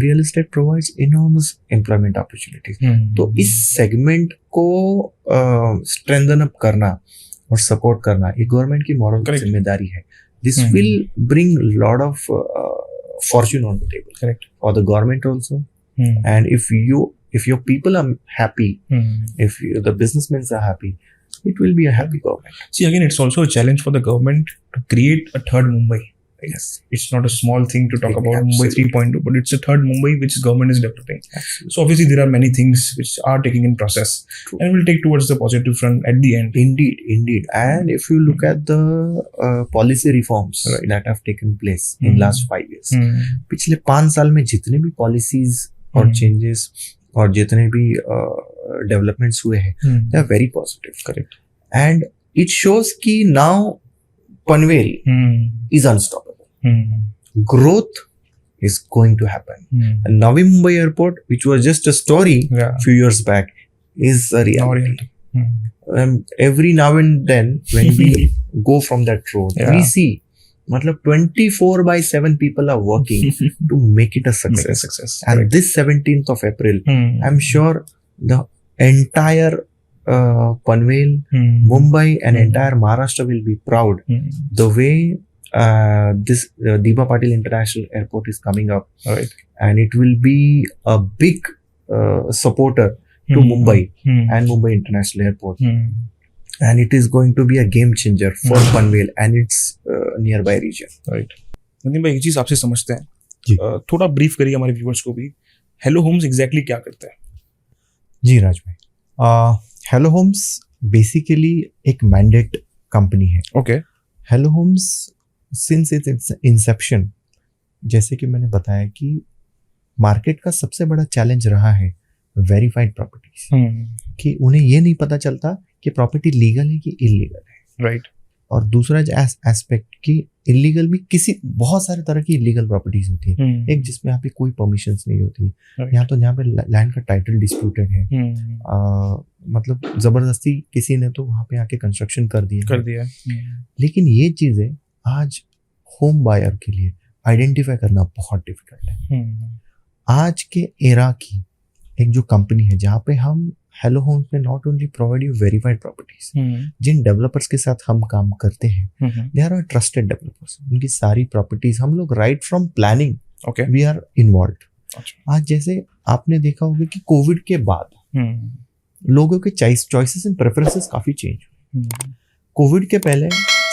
real estate provides enormous employment opportunities. तो इस सेगमेंट को strengthen up करना और सपोर्ट करना ये गवर्नमेंट की मॉरल जिम्मेदारी है. This will bring lot of fortune on the table for the government also. And if your people are happy, if the businessmen are happy, it will be a happy government. See, again, it's also a challenge for the government to create a third Mumbai. Yes. It's not a small thing to talk about Mumbai Absolutely. 3.2, but it's a third Mumbai which government is developing. Absolutely. So obviously there are many things which are taking in process, True. and we'll take towards the positive front at the end. Indeed. And if you look at the policy reforms that have taken place in last 5 years, पिछले 5 साल में जितने भी policies और changes और जितने भी developments हुए हैं, they are very positive. Correct. And it shows कि now Panvel is unstoppable. Growth is going to happen. And Navi Mumbai Airport, which was just a story few years back, is a reality. Every now and then, when we go from that road, we see, matlab 24/7 people are working to make it a success. And Correct. this 17th of April, I'm sure the entire Panvel, Mumbai, and entire Maharashtra will be proud the way this Deepa Patil International Airport is coming up, Right. and it will be a big supporter to Mumbai and Mumbai International Airport, and it is going to be a game changer for Panvel and its nearby region. Right. Nitin भाई, एक चीज आपसे समझते जी। हैं, थोड़ा ब्रीफ करिए हमारे व्यूअर्स को भी, हेलो होम्स एग्जैक्टली क्या करता है? जी राज भाई, हेलो होम्स बेसिकली एक मैंडेट कंपनी है. Okay. Hello Homes since its inception, जैसे कि मैंने बताया कि मार्केट का सबसे बड़ा चैलेंज रहा है वेरीफाइड प्रॉपर्टीज, कि उन्हें ये नहीं पता चलता कि प्रॉपर्टी लीगल है कि इलीगल है. राइट. और दूसरा एस्पेक्ट कि इलीगल भी बहुत सारे तरह की इलीगल प्रॉपर्टीज होती है. एक जिसमें यहाँ पे कोई परमिशंस नहीं होती, यहाँ तो जहाँ पे लैंड का टाइटल डिस्प्यूटेड है, मतलब जबरदस्ती किसी ने तो वहाँ पे आके कंस्ट्रक्शन कर दिया. लेकिन ये चीजें आज होम बायर के लिए आइडेंटिफाई करना बहुत डिफिकल्ट है. आज के एरा की एक जो कंपनी है जहाँ पे हम हेलो होम्स में not only provide you verified properties, जिन डेवलपर्स के साथ हम काम करते हैं दे आर ट्रस्टेड डेवलपर्स. उनकी सारी प्रॉपर्टीज हम लोग right from planning we are involve. आज जैसे आपने देखा होगा कि कोविड के बाद लोगों के चॉइसेस एंड प्रेफरेंसेस काफी चेंज हुए. कोविड के पहले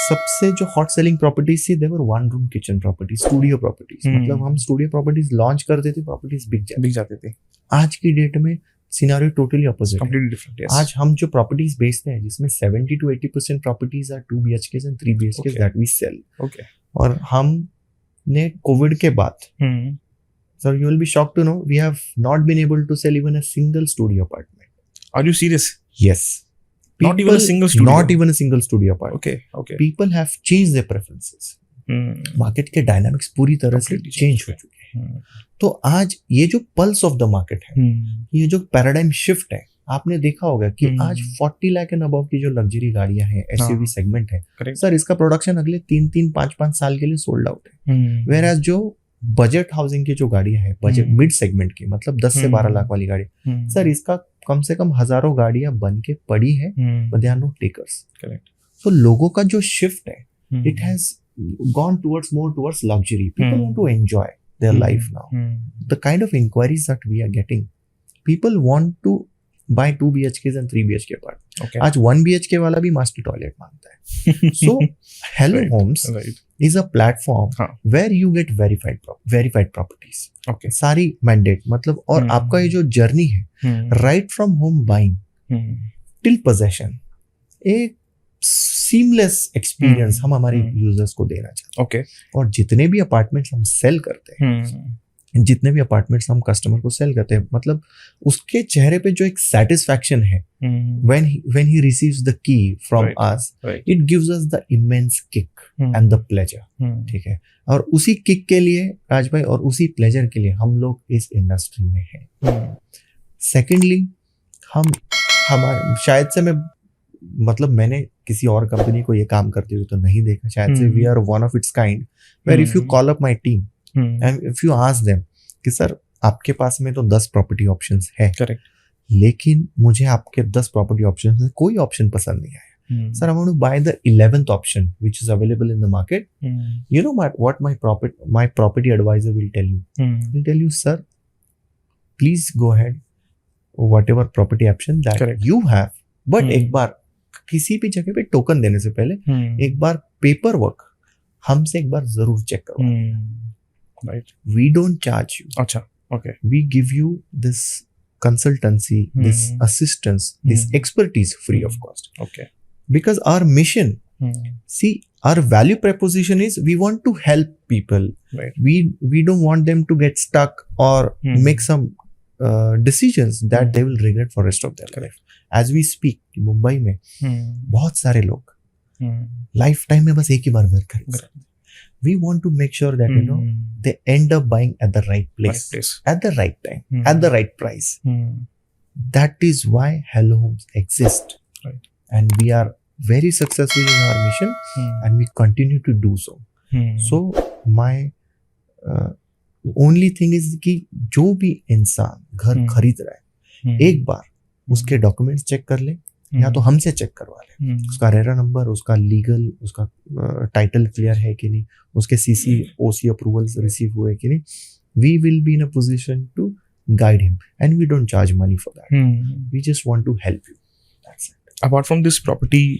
सबसे जो हॉट सेलिंग प्रॉपर्टीज थी, they were one room kitchen properties, studio properties. मतलब हम स्टूडियो प्रॉपर्टीज लॉन्च करते थे, प्रॉपर्टीज बिक जाते थे. आज की डेट में scenario totally opposite, completely different. आज हम जो प्रॉपर्टीज बेचते हैं जिसमें 70 to 80% properties are 2 BHKs and 3 BHKs that we sell. Okay. और हमने कोविड के बाद, sir you will be shocked to know, we have not been able to sell even a single studio apartment. Are you serious? Yes. Not even a single studio? Not even a single studio apartment. Okay. People have changed their preferences. Market के डायनामिक्स पूरी तरह से चेंज हो चुके हैं. तो आज ये जो पल्स ऑफ द मार्केट है, ये जो पैराडाइम शिफ्ट है, आपने देखा होगा कि आज 40 लाख एंड अबव की जो लग्जरी गाड़ियां हैं, एसयूवी सेगमेंट है, सर इसका प्रोडक्शन अगले 3-5 साल के लिए सोल्ड आउट है. वेयर एज जो बजट हाउसिंग की जो गाड़ियां हैं, बजट मिड सेगमेंट की, मतलब 10 से 12 लाख वाली गाड़ी, सर इसका कम से कम हजारों गाड़ियां बन के पड़ी है, but they are no takers. Correct. So लोगों का जो शिफ्ट है, it has gone more towards luxury. People want to enjoy their life now. The kind of inquiries that we are getting, people want to buy 2 BHKs and 3 BHK apartment. Okay. आज 1 BHK वाला भी मास्टर टॉयलेट मांगता है. So Hello Homes is a platform where you get verified properties. Okay. सारी मैंडेट, मतलब और आपका ये जो जर्नी है, right from home buying till possession, एक सीमलेस एक्सपीरियंस हम हमारे यूजर्स को देना चाहते हैं. Okay. और जितने भी अपार्टमेंट्स हम सेल करते हैं, जितने भी अपार्टमेंट्स हम कस्टमर को सेल करते हैं, मतलब उसके चेहरे पे जो एक सेटिस्फैक्शन है when he receives the key from us, it gives us the immense kick and the pleasure. ठीक है. और उसी किक के लिए राज भाई, और उसी प्लेजर के लिए हम लोग इस इंडस्ट्री में हैं. सेकेंडली, हम हमारे शायद से मतलब मैंने किसी और कंपनी को ये काम करते हुए तो नहीं देखा, शायद से we are one of its kind, where if you call up my team and if you ask them कि सर आपके पास में तो 10 प्रॉपर्टी ऑप्शंस है, करेक्ट, लेकिन मुझे आपके 10 प्रॉपर्टी ऑप्शंस में कोई ऑप्शन पसंद नहीं आया. Sir, I want to buy the 11th option which is available in the market. You know what my property advisor will tell you? He'll tell you, sir, please go ahead, whatever property option that you have, but एक बार किसी भी जगह पे टोकन देने से पहले एक बार पेपर वर्क हमसे एक बार जरूर चेक करो. Right. We don't charge you. अच्छा. Okay. We give you this consultancy, this assistance, this expertise free of cost. Okay. Because our mission, see, our value proposition is we want to help people. Right. We don't want them to get stuck or make some decisions that they will regret for rest of their life. As we speak, Mumbai में बहुत सारे लोग लाइफ टाइम में बस एक ही बार घर खरीदते. We want to make sure that they end up buying at the right place, at the right time, at the right price. That is why Hello Homes exist. Right. And we are very successful in our mission and we continue to do so. So my only thing is कि जो भी इंसान घर खरीद रहा है एक बार उसके डॉक्यूमेंट्स चेक कर ले या तो हमसे चेक करवा ले. उसका रेरा नंबर, उसका लीगल, उसका टाइटल क्लियर है कि नहीं, उसके सीसी ओसी अप्रूवल्स रिसीव हुए कि नहीं. We will be in a position to guide him and we don't charge money for that. We just want to help you. That's it. Apart from this property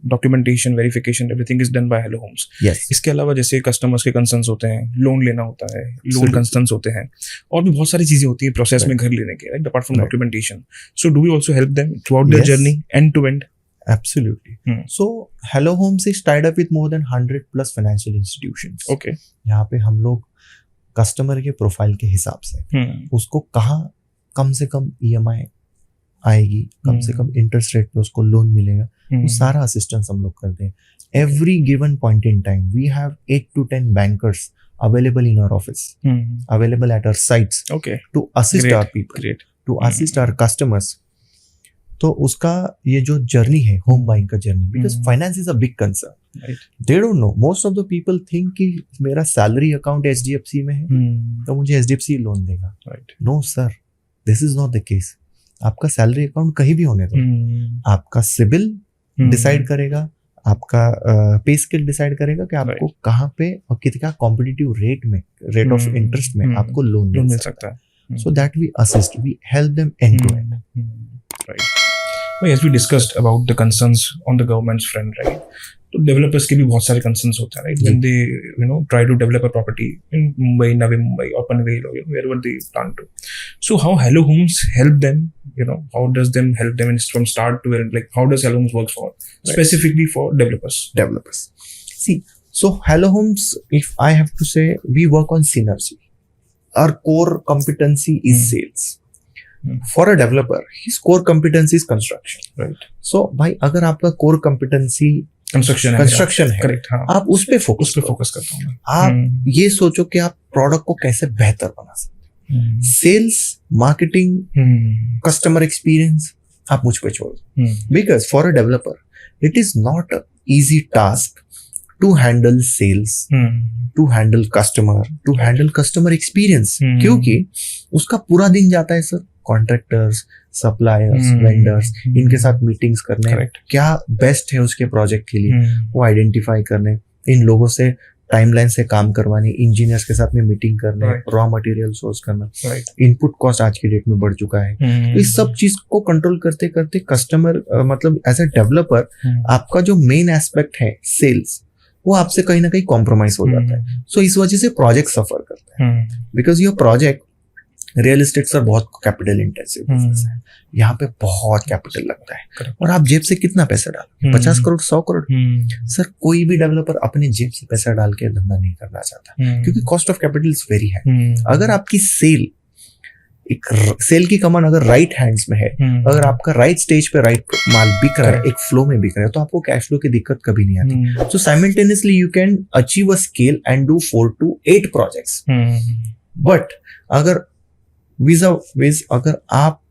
documentation, verification, everything is done by Hello Homes. इसके अलावा जैसे कस्टमर्स के कंसर्न्स होते हैं, लोन लेना होता है, लोन कंसर्न्स होते हैं, और भी बहुत सारी चीजें होती हैं प्रोसेस में घर लेने के, right, apart from documentation. So do we also help them throughout their journey end to end? Absolutely. So Hello Homes is tied up with more than 100 plus financial institutions. Okay. यहाँ पे हम लोग कस्टमर के प्रोफाइल के हिसाब से उसको कहाँ कम से कम EMI आएगी, कम से कम इंटरेस्ट रेट पे उसको लोन मिलेगा, वो सारा असिस्टेंस हम लोग करते हैं. Every given point in time, we have 8 to 10 bankers available in our office, available at our sites, to assist our people, to assist our customers. तो उसका ये जो जर्नी है, होम बाइंग का journey, because finance is a big concern. They don't no, most of the people think कि मेरा सैलरी अकाउंट HDFC में है तो मुझे HDFC लोन देगा. No sir, this is not the case. आपका सैलरी अकाउंट कहीं भी होने दो, आपका सिबिल डिसाइड करेगा, आपका पे स्केल डिसाइड करेगा कि आपको कहाँ पे और कितना कॉम्पिटिटिव रेट में, रेट ऑफ इंटरेस्ट में आपको लोन मिल सकता है. So that we assist, we help them end to end. Right. Well, as we discussed about the concerns on the government's front, right? तो developers के भी बहुत सारे concerns होते हैं, right? When they try to develop a property in Mumbai, Navi Mumbai, or Panvel, or wherever they plan to. So how Hello Homes help them? How does them help them from start to end? Like how does Hello Homes work for specifically for developers? See, so Hello Homes, if I have to say, we work on synergy. Our core competency is sales. For a developer, his core competency is construction. Right. So, भाई अगर आपका core competency construction है, correct, हाँ. आप उस पे फोकस करता हूँ. आप ये सोचो कि आप प्रोडक्ट को कैसे बेहतर बना सकते हैं. सेल्स, मार्केटिंग, कस्टमर एक्सपीरियंस आप मुझ पे छोड़ दो. Because for a developer it is not a easy task to handle sales, to handle customer experience. क्योंकि उसका पूरा दिन जाता है सर कॉन्ट्रैक्टर्स, सप्लायर्स, वेंडर्स, इनके साथ मीटिंग्स करने, क्या बेस्ट है उसके प्रोजेक्ट के लिए वो आइडेंटिफाई करने, इन लोगों से टाइमलाइन से काम करवाने, इंजीनियर्स के साथ में मीटिंग करने, रॉ मटेरियल सोर्स करना, इनपुट कॉस्ट आज की डेट में बढ़ चुका है. तो इस सब चीज को कंट्रोल करते करते कस्टमर मतलब एज अ डेवलपर आपका जो मेन एस्पेक्ट है सेल्स, वो आपसे कहीं ना कहीं कॉम्प्रोमाइज हो जाता है. सो इस वजह से प्रोजेक्ट सफर करता है, because your project real estate sir बहुत कैपिटल इंटेंसिव बिजनेस है. यहाँ पे बहुत कैपिटल लगता है और आप जेब से कितना पैसा डाल, 50 करोड़ 100 करोड़. सर कोई भी डेवलपर अपने जेब से पैसा डाल के धंधा नहीं करना चाहता, क्योंकि cost of capital is very high. अगर आपकी सेल की कमान अगर राइट हैंड्स में है, अगर आपका राइट स्टेज पे राइट माल बिक रहा है, एक फ्लो में बिक रहा है, तो आपको कैश फ्लो की दिक्कत कभी नहीं आती. So simultaneously you can achieve a scale and do 4 to 8 projects. But अगर अगर आप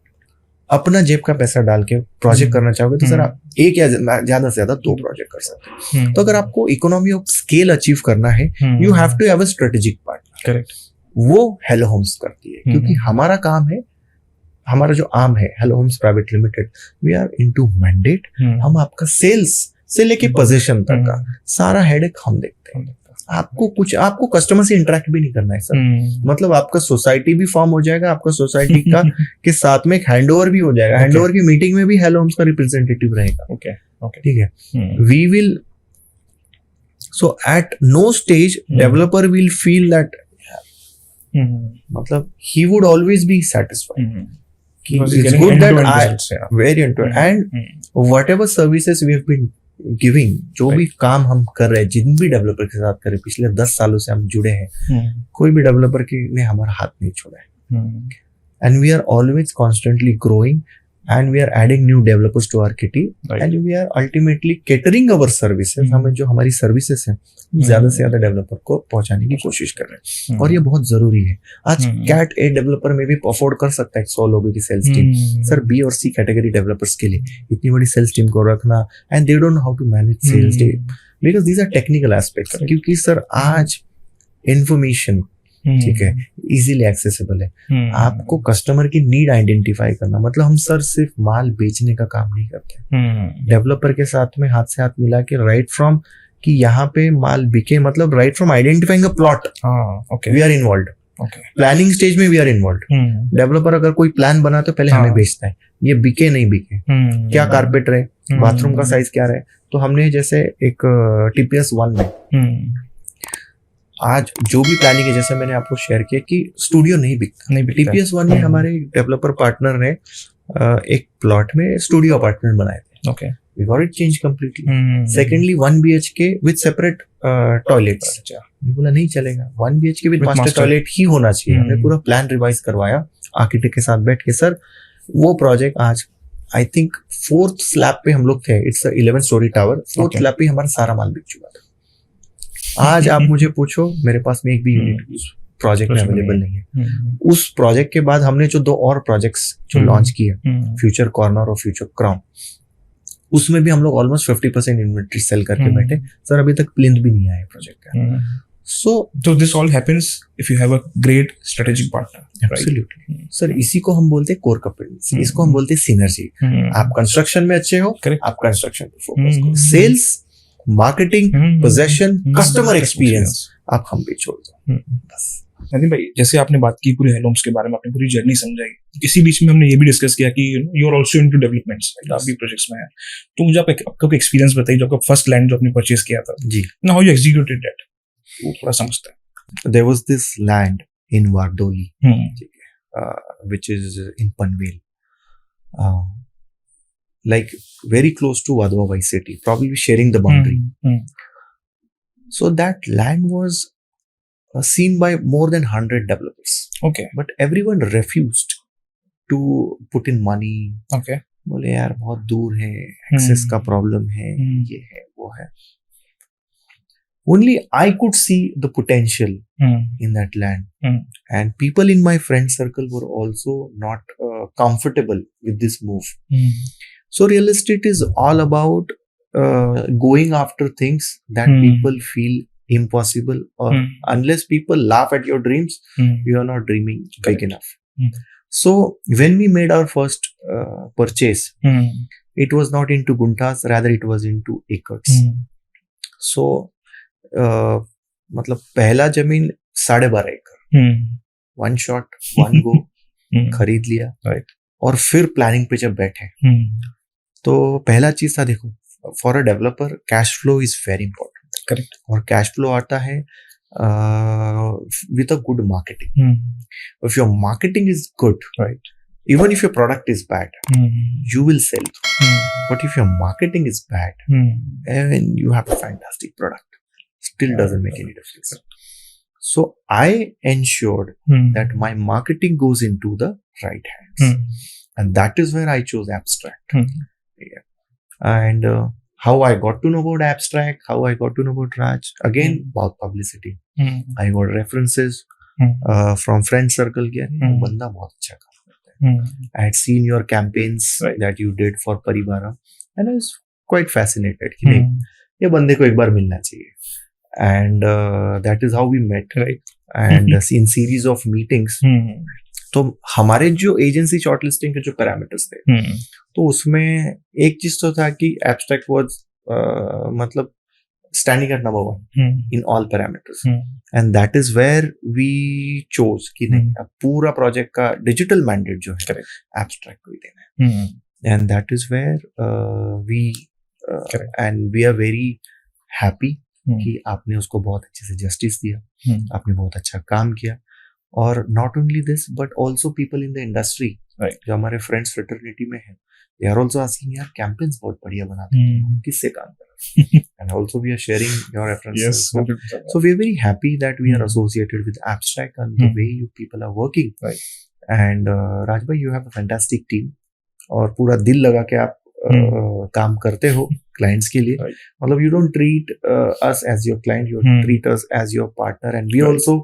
अपना जेब का पैसा डाल के प्रोजेक्ट करना चाहोगे तो सर आप एक या ज्यादा से ज्यादा 2 प्रोजेक्ट कर सकते हैं. तो अगर आपको इकोनॉमी ऑफ स्केल अचीव करना है, you have to have a strategic partner. Correct. वो हेलो होम्स करती है, क्योंकि हमारा काम है, हमारा जो आर्म है Hello Homes private limited, we are into mandate. हम आपका सेल्स से लेके पोजीशन तक का सारा हेडेक हम देखते हैं. आपको कस्टमर से इंटरेक्ट भी नहीं करना है सर। मतलब आपका सोसाइटी भी फॉर्म हो जाएगा, आपका सोसाइटी का के साथ में एक हैंडओवर भी हो जाएगा। हैंडओवर की मीटिंग में भी हेलो होम्स का रिप्रेजेंटेटिव रहेगा। ओके ठीक है। We will, so at no stage developer will feel that, मतलब he would always be satisfied. It's good that very into it. And whatever services we have been giving, जो भी काम हम कर रहे हैं, जिन भी डेवलपर के साथ कर रहे हैं, पिछले 10 सालों से हम जुड़े हैं, कोई भी डेवलपर ने हमारा हाथ नहीं छोड़ा है। And we are always constantly growing, and we are adding new developers to our kitty, and we are ultimately catering our services. हमें जो हमारी सर्विसेज हैं ज्यादा से ज्यादा डेवलपर को पहुंचाने की कोशिश कर रहे हैं, और ये बहुत जरूरी है। आज कैट ए डेवलपर में भी अफोर्ड कर सकता है 100 लोगों की सेल्स टीम। सर बी और सी कैटेगरी डेवलपर्स के लिए इतनी बड़ी सेल्स टीम को रखना, and they don't know how to manage sales day, because these are technical aspects. क्योंकि सर आज इंफॉर्मेशन, ठीक है, इजीली एक्सेसिबल है। आपको कस्टमर की नीड आइडेंटिफाई करना, मतलब हम सर सिर्फ माल बेचने का काम नहीं करते। डेवलपर के साथ में हाथ से हाथ मिला के राइट फ्रॉम कि यहाँ पे माल बिके, मतलब right from identifying a plot, we are involve. Planning stage में वी आर इन्वॉल्व। डेवलपर अगर कोई प्लान बना तो पहले हमें बेचता है, ये बिके नहीं बिके, क्या कारपेट रहे, बाथरूम का साइज क्या रहे। तो हमने जैसे एक TPS 1 में आज जो भी प्लानिंग है, जैसे मैंने आपको शेयर किया कि स्टूडियो नहीं बिकता। TPS 1 में हमारे डेवलपर पार्टनर ने एक प्लॉट में स्टूडियो अपार्टमेंट बनाए थे। We got it changed completely. Secondly, 1 BHK with separate toilets. बोला नहीं चलेगा, 1 BHK with master toilet ही होना चाहिए। हमने पूरा प्लान रिवाइज करवाया आर्किटेक्ट के साथ बैठ के। सर वो प्रोजेक्ट आज आई थिंक 4th स्लैब पे हम लोग थे। It's 11 story tower. 4th slab पे हमारा सारा माल बिक चुका था। आज आप मुझे पूछो, मेरे पास में एक भी यूनिट उस प्रोजेक्ट में अवेलेबल नहीं है। उस प्रोजेक्ट के बाद हमने जो 2 और प्रोजेक्ट्स जो लॉन्च किए, फ्यूचर कॉर्नर और फ्यूचर क्राउन, उसमें भी हम लोग ऑलमोस्ट 50% इन्वेंट्री सेल करके बैठे। सर अभी तक प्लिंथ भी नहीं आया प्रोजेक्ट का। So this all happens if you have a great strategic partner. Absolutely. Sir इसी को हम बोलते हैं कोर कम्पिटेंसी, इसको हम बोलते हैं सिनर्जी। आप कंस्ट्रक्शन में अच्छे हो, आप कंस्ट्रक्शन पे फोकस करो। Sales, marketing, possession, customer experience आप हम पे छोड़ दो बस। नितिन भाई, जैसे आपने बात की पूरी हेलोम्स के बारे में, आपने पूरी जर्नी समझाई, इसी बीच में हमने ये भी डिस्कस किया कि you are also into developments, आप भी प्रोजेक्ट्स में हैं। तो मुझे आपका एक्सपीरियंस बताइए, जो आपका फर्स्ट लैंड जो आपने परचेज किया था जी, ना, हाउ यू एग्जीक्यूटेड दैट, वो थोड़ा समझते हैं। There was this land in Wardoli, ठीक है, which is in Panvel, like very close to Vadova Vice City, probably sharing the boundary. So that land was seen by more than 100 developers. Okay. But everyone refused to put in money. Okay. बोले यार बहुत दूर है, एक्सेस का प्रॉब्लम है, ये है वो है। Only I could see the potential in that land. And people in my friend circle were also not comfortable with this move. So real estate is all about going after things that people feel impossible, or unless people laugh at your dreams, you are not dreaming big enough. So when we made our first purchase, it was not into guntas, rather it was into acres. So मतलब पहला जमीन 12.5 एकड़, 1 shot 1 go खरीद लिया। और फिर प्लानिंग पे जब बैठे तो पहला चीज था, देखो for a developer cash flow is very important. Correct. और कैश फ्लो आता है with a good marketing. If your marketing is good, right, even if your product is bad, you will sell through. But if your marketing is bad, and you have a fantastic product, still doesn't make any difference. So I ensured that my marketing goes into the right hands, and that is where I chose Abstract. Yeah. And how I got to know about Abstract, how I got to know about Raj, again about publicity. I got references from friend circle के, बंदा बहुत अच्छा काम करता है। I had seen your campaigns that you did for Paribara, and I was quite fascinated कि नहीं, ये बंदे को एक बार मिलना चाहिए। And that is how we met, right? And in series of meetings, तो हमारे जो एजेंसी शॉर्टलिस्टिंग के जो पैरामीटर्स थे, तो उसमें एक चीज तो था कि एब्स्ट्रैक्ट वाज मतलब standing at number one in all parameters. And that is where we chose कि नहीं अब पूरा project का digital mandate जो है abstract को ही देना है. And that is where and we are very happy कि आपने उसको बहुत अच्छे से justice दिया, आपने बहुत अच्छा काम किया. और not only this but also people in the industry जो हमारे friends fraternity में है, they are also asking यार campaigns बहुत बढ़िया बनाते हैं, किससे काम कर रहे हैं? And also we are sharing your references. So we are very happy that we are associated with Abstract and the way you people are working. And Raj bhai, you have a fantastic team और पूरा दिल लगा के आप काम करते हो clients के लिए. मतलब you don't treat us as your client, you treat us as your partner, and we also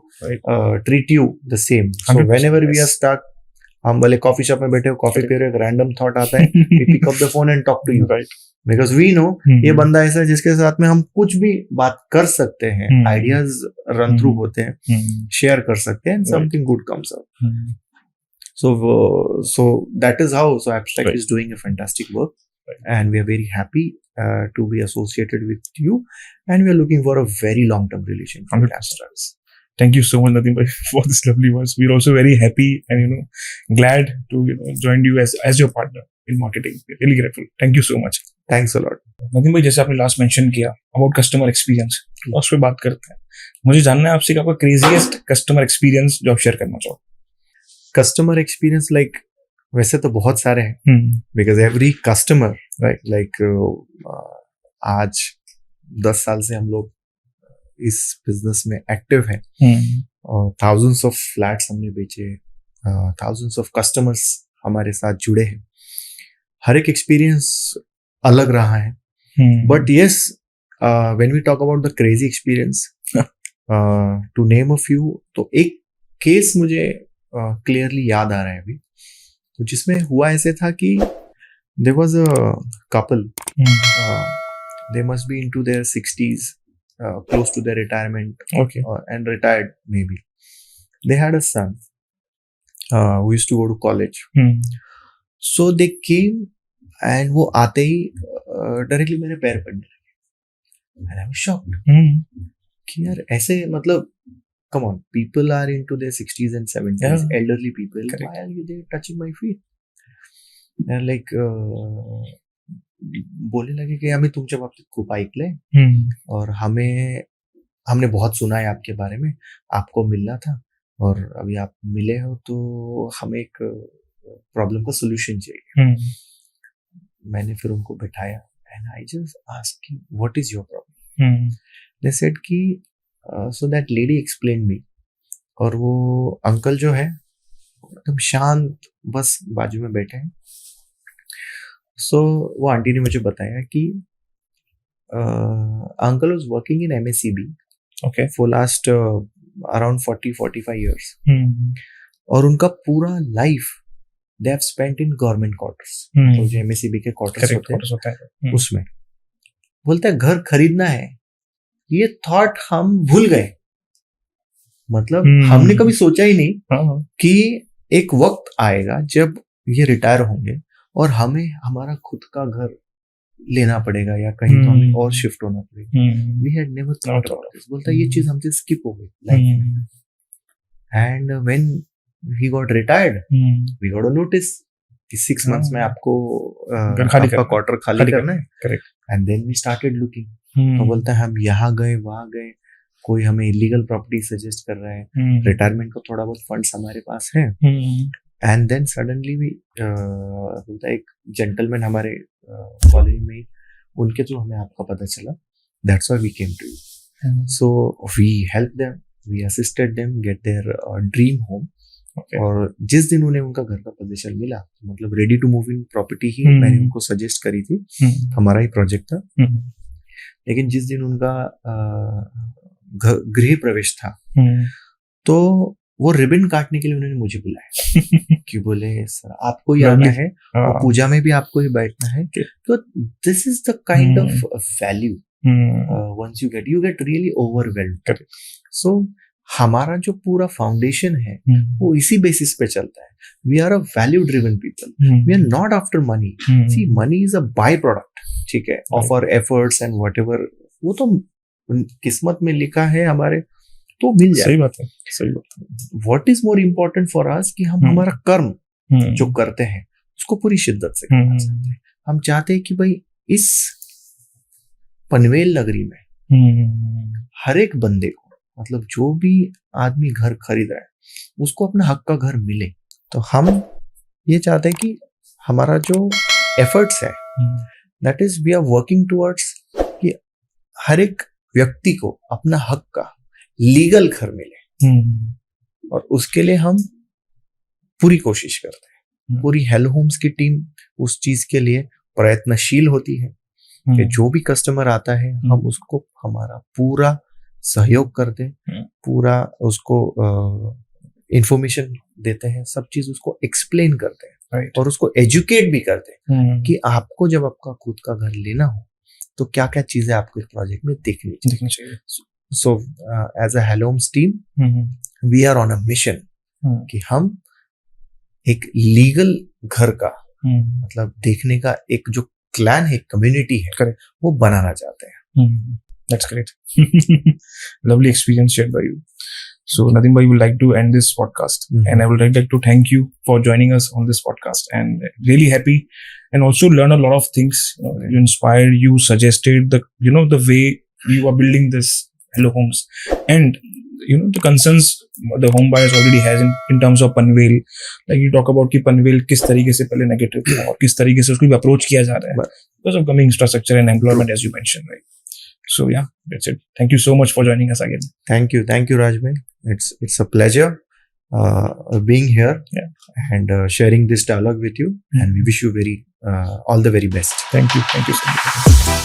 treat you the same. So whenever we are stuck, हम भले कॉफी शॉप में बैठे हो, कॉफी पी रहे हो, एक रैंडम थॉट आता है, we pick up the phone and talk to you, because we know ये बंदा ऐसा है जिसके साथ में हम कुछ भी बात कर सकते हैं, आइडियाज रन थ्रू होते हैं, शेयर कर सकते हैं, and something good comes out. So that is how Abstract is doing a fantastic work, and we are very happy to be associated with you, and we are looking for a very long-term relationship with Abstract. Thank you so much, Nadeem bhai, for this lovely words. We are also very happy and glad to join you as your partner in marketing. We're really grateful. Thank you so much. Thanks a lot. Nadeem bhai, जैसे आपने लास्ट मेंशन किया about customer experience, उस पे बात करते हैं. मुझे जानना है आपसे कि आपका craziest customer experience जो आप शेयर करना चाहो. Customer experience like वैसे तो बहुत सारे हैं, because every customer like आज 10 साल से हम लोग इस बिजनेस में एक्टिव है और thousands of flats हमने बेचे, thousands of customers हमारे साथ जुड़े हैं. हर एक एक्सपीरियंस अलग रहा है, but yes when we talk about the crazy experience, to name a few, तो एक केस मुझे क्लियरली याद आ रहा है अभी, तो जिसमें हुआ ऐसे था कि there was a couple, they must be into their 60s, close to their retirement, and retired maybe. They had a son who used to go to college. So they came and वो आते ही डायरेक्टली मेरे पैर पड़ने लगे, and I was shocked कि यार ऐसे, मतलब come on, people are into their 60s and 70s, elderly people, why are you there touching my feet? And like बोलने लगे कि आम्ही तुमच्या बाबतीत खूप ऐकलंय और हमने बहुत सुना है आपके बारे में, आपको मिलना था और अभी आप मिले हो तो हमें एक प्रॉब्लम का सोल्यूशन चाहिए. मैंने फिर उनको बैठाया and I just asked what is your problem. They said कि so that lady explain me, और वो अंकल जो है एकदम शांत बस बाजू में बैठे हैं. सो वो आंटी ने मुझे बताया कि uncle was working in MSEB for last around 40-45 years, और उनका पूरा life they have spent in government quarters, तो जो MSEB के क्वार्टर्स होते हैं उसमें. बोलता है घर खरीदना है, ये थॉट हम भूल गए, मतलब हमने कभी सोचा ही नहीं कि एक वक्त आएगा जब ये रिटायर होंगे और हमें हमारा खुद का घर लेना पड़ेगा या कहीं तो हमें और शिफ्ट होना पड़ेगा. We had never thought about this. बोलता है ये चीज हमसे स्किप हो गई लाइफ में. And when he got retired, we got a notice कि 6 months में आपको आपका क्वार्टर खाली करना है. Correct. And then we started looking. तो बोलता है हम यहाँ गए वहां गए, कोई हमें इलीगल प्रॉपर्टी सजेस्ट कर रहा है, रिटायरमेंट को थोड़ा बहुत फंड्स हमारे पास है. एंड देन सडनली भी बोलता है एक जेंटलमैन हमारे कॉलोनी में, उनके थ्रू हमें आपका पता चला, that's why we came to you. So we help them, we assisted them get their dream home. और जिस दिन उन्हें उनका घर का पोजीशन मिला, मतलब ready to move in property ही मैंने उनको सजेस्ट करी थी, हमारा ही प्रोजेक्ट था. लेकिन जिस दिन उनका गृह प्रवेश था, तो वो रिबन काटने के लिए उन्होंने मुझे बुलाया कि बोले सर आपको ही आना है, पूजा में भी आपको ही बैठना है. तो this is the kind of value, once you get really overwhelmed. So हमारा जो पूरा फाउंडेशन है वो इसी बेसिस पे चलता है. We are a value driven people, we are not after money. See money is a by product, ठीक है, of our efforts and whatever. वो तो किस्मत में लिखा है हमारे, तो मिल जाए। सही बात है, सही बात है। What is more important for us कि हम हमारा कर्म जो करते हैं उसको पूरी शिद्दत से करना चाहते हैं। हम चाहते हैं कि भाई इस पनवेल नगरी में हर एक बंदे को, मतलब जो भी आदमी घर खरीद रहा है उसको अपना हक का घर मिले। तो हम ये चाहते हैं कि हमारा जो एफर्ट्स है that is we are working towards कि हर एक व्यक्ति को अपना हक का लीगल घर मिले, और उसके लिए हम पूरी कोशिश करते हैं। पूरी हेलो होम्स की टीम उस चीज के लिए प्रयत्नशील होती है कि जो भी कस्टमर आता है हम उसको हमारा पूरा सहयोग करते हैं, पूरा उसको इंफॉर्मेशन देते हैं, सब चीज उसको एक्सप्लेन करते हैं और उसको एजुकेट भी करते हैं कि आपको जब आपका खुद का घर लेना हो तो क्या क्या चीजें आपको इस प्रोजेक्ट में देखनी चाहिए। So as a Hello Homes team we are on a mission कि हम एक लीगल घर का मतलब देखने का एक जो क्लैन है, कम्युनिटी है, वो बनाना चाहते हैं। That's great. Lovely experience shared by you. So Nadeem bhai, would like to end this podcast, and I would like to thank you for joining us on this podcast, and really happy, and also learn a lot of things. You inspired, you suggested the way you are building this Hello Homes, and the concerns the home buyers already has in terms of Panvel. Like you talk about कि Panvel किस तरीके से पहले negative था और किस तरीके से उसको भी approach किया जा रहा है because of coming infrastructure and employment, as you mentioned, right? So yeah, that's it. Thank you so much for joining us again. Thank you, Rajbhai. It's a pleasure being here and sharing this dialogue with you, and we wish you all the very best. Thank you so much.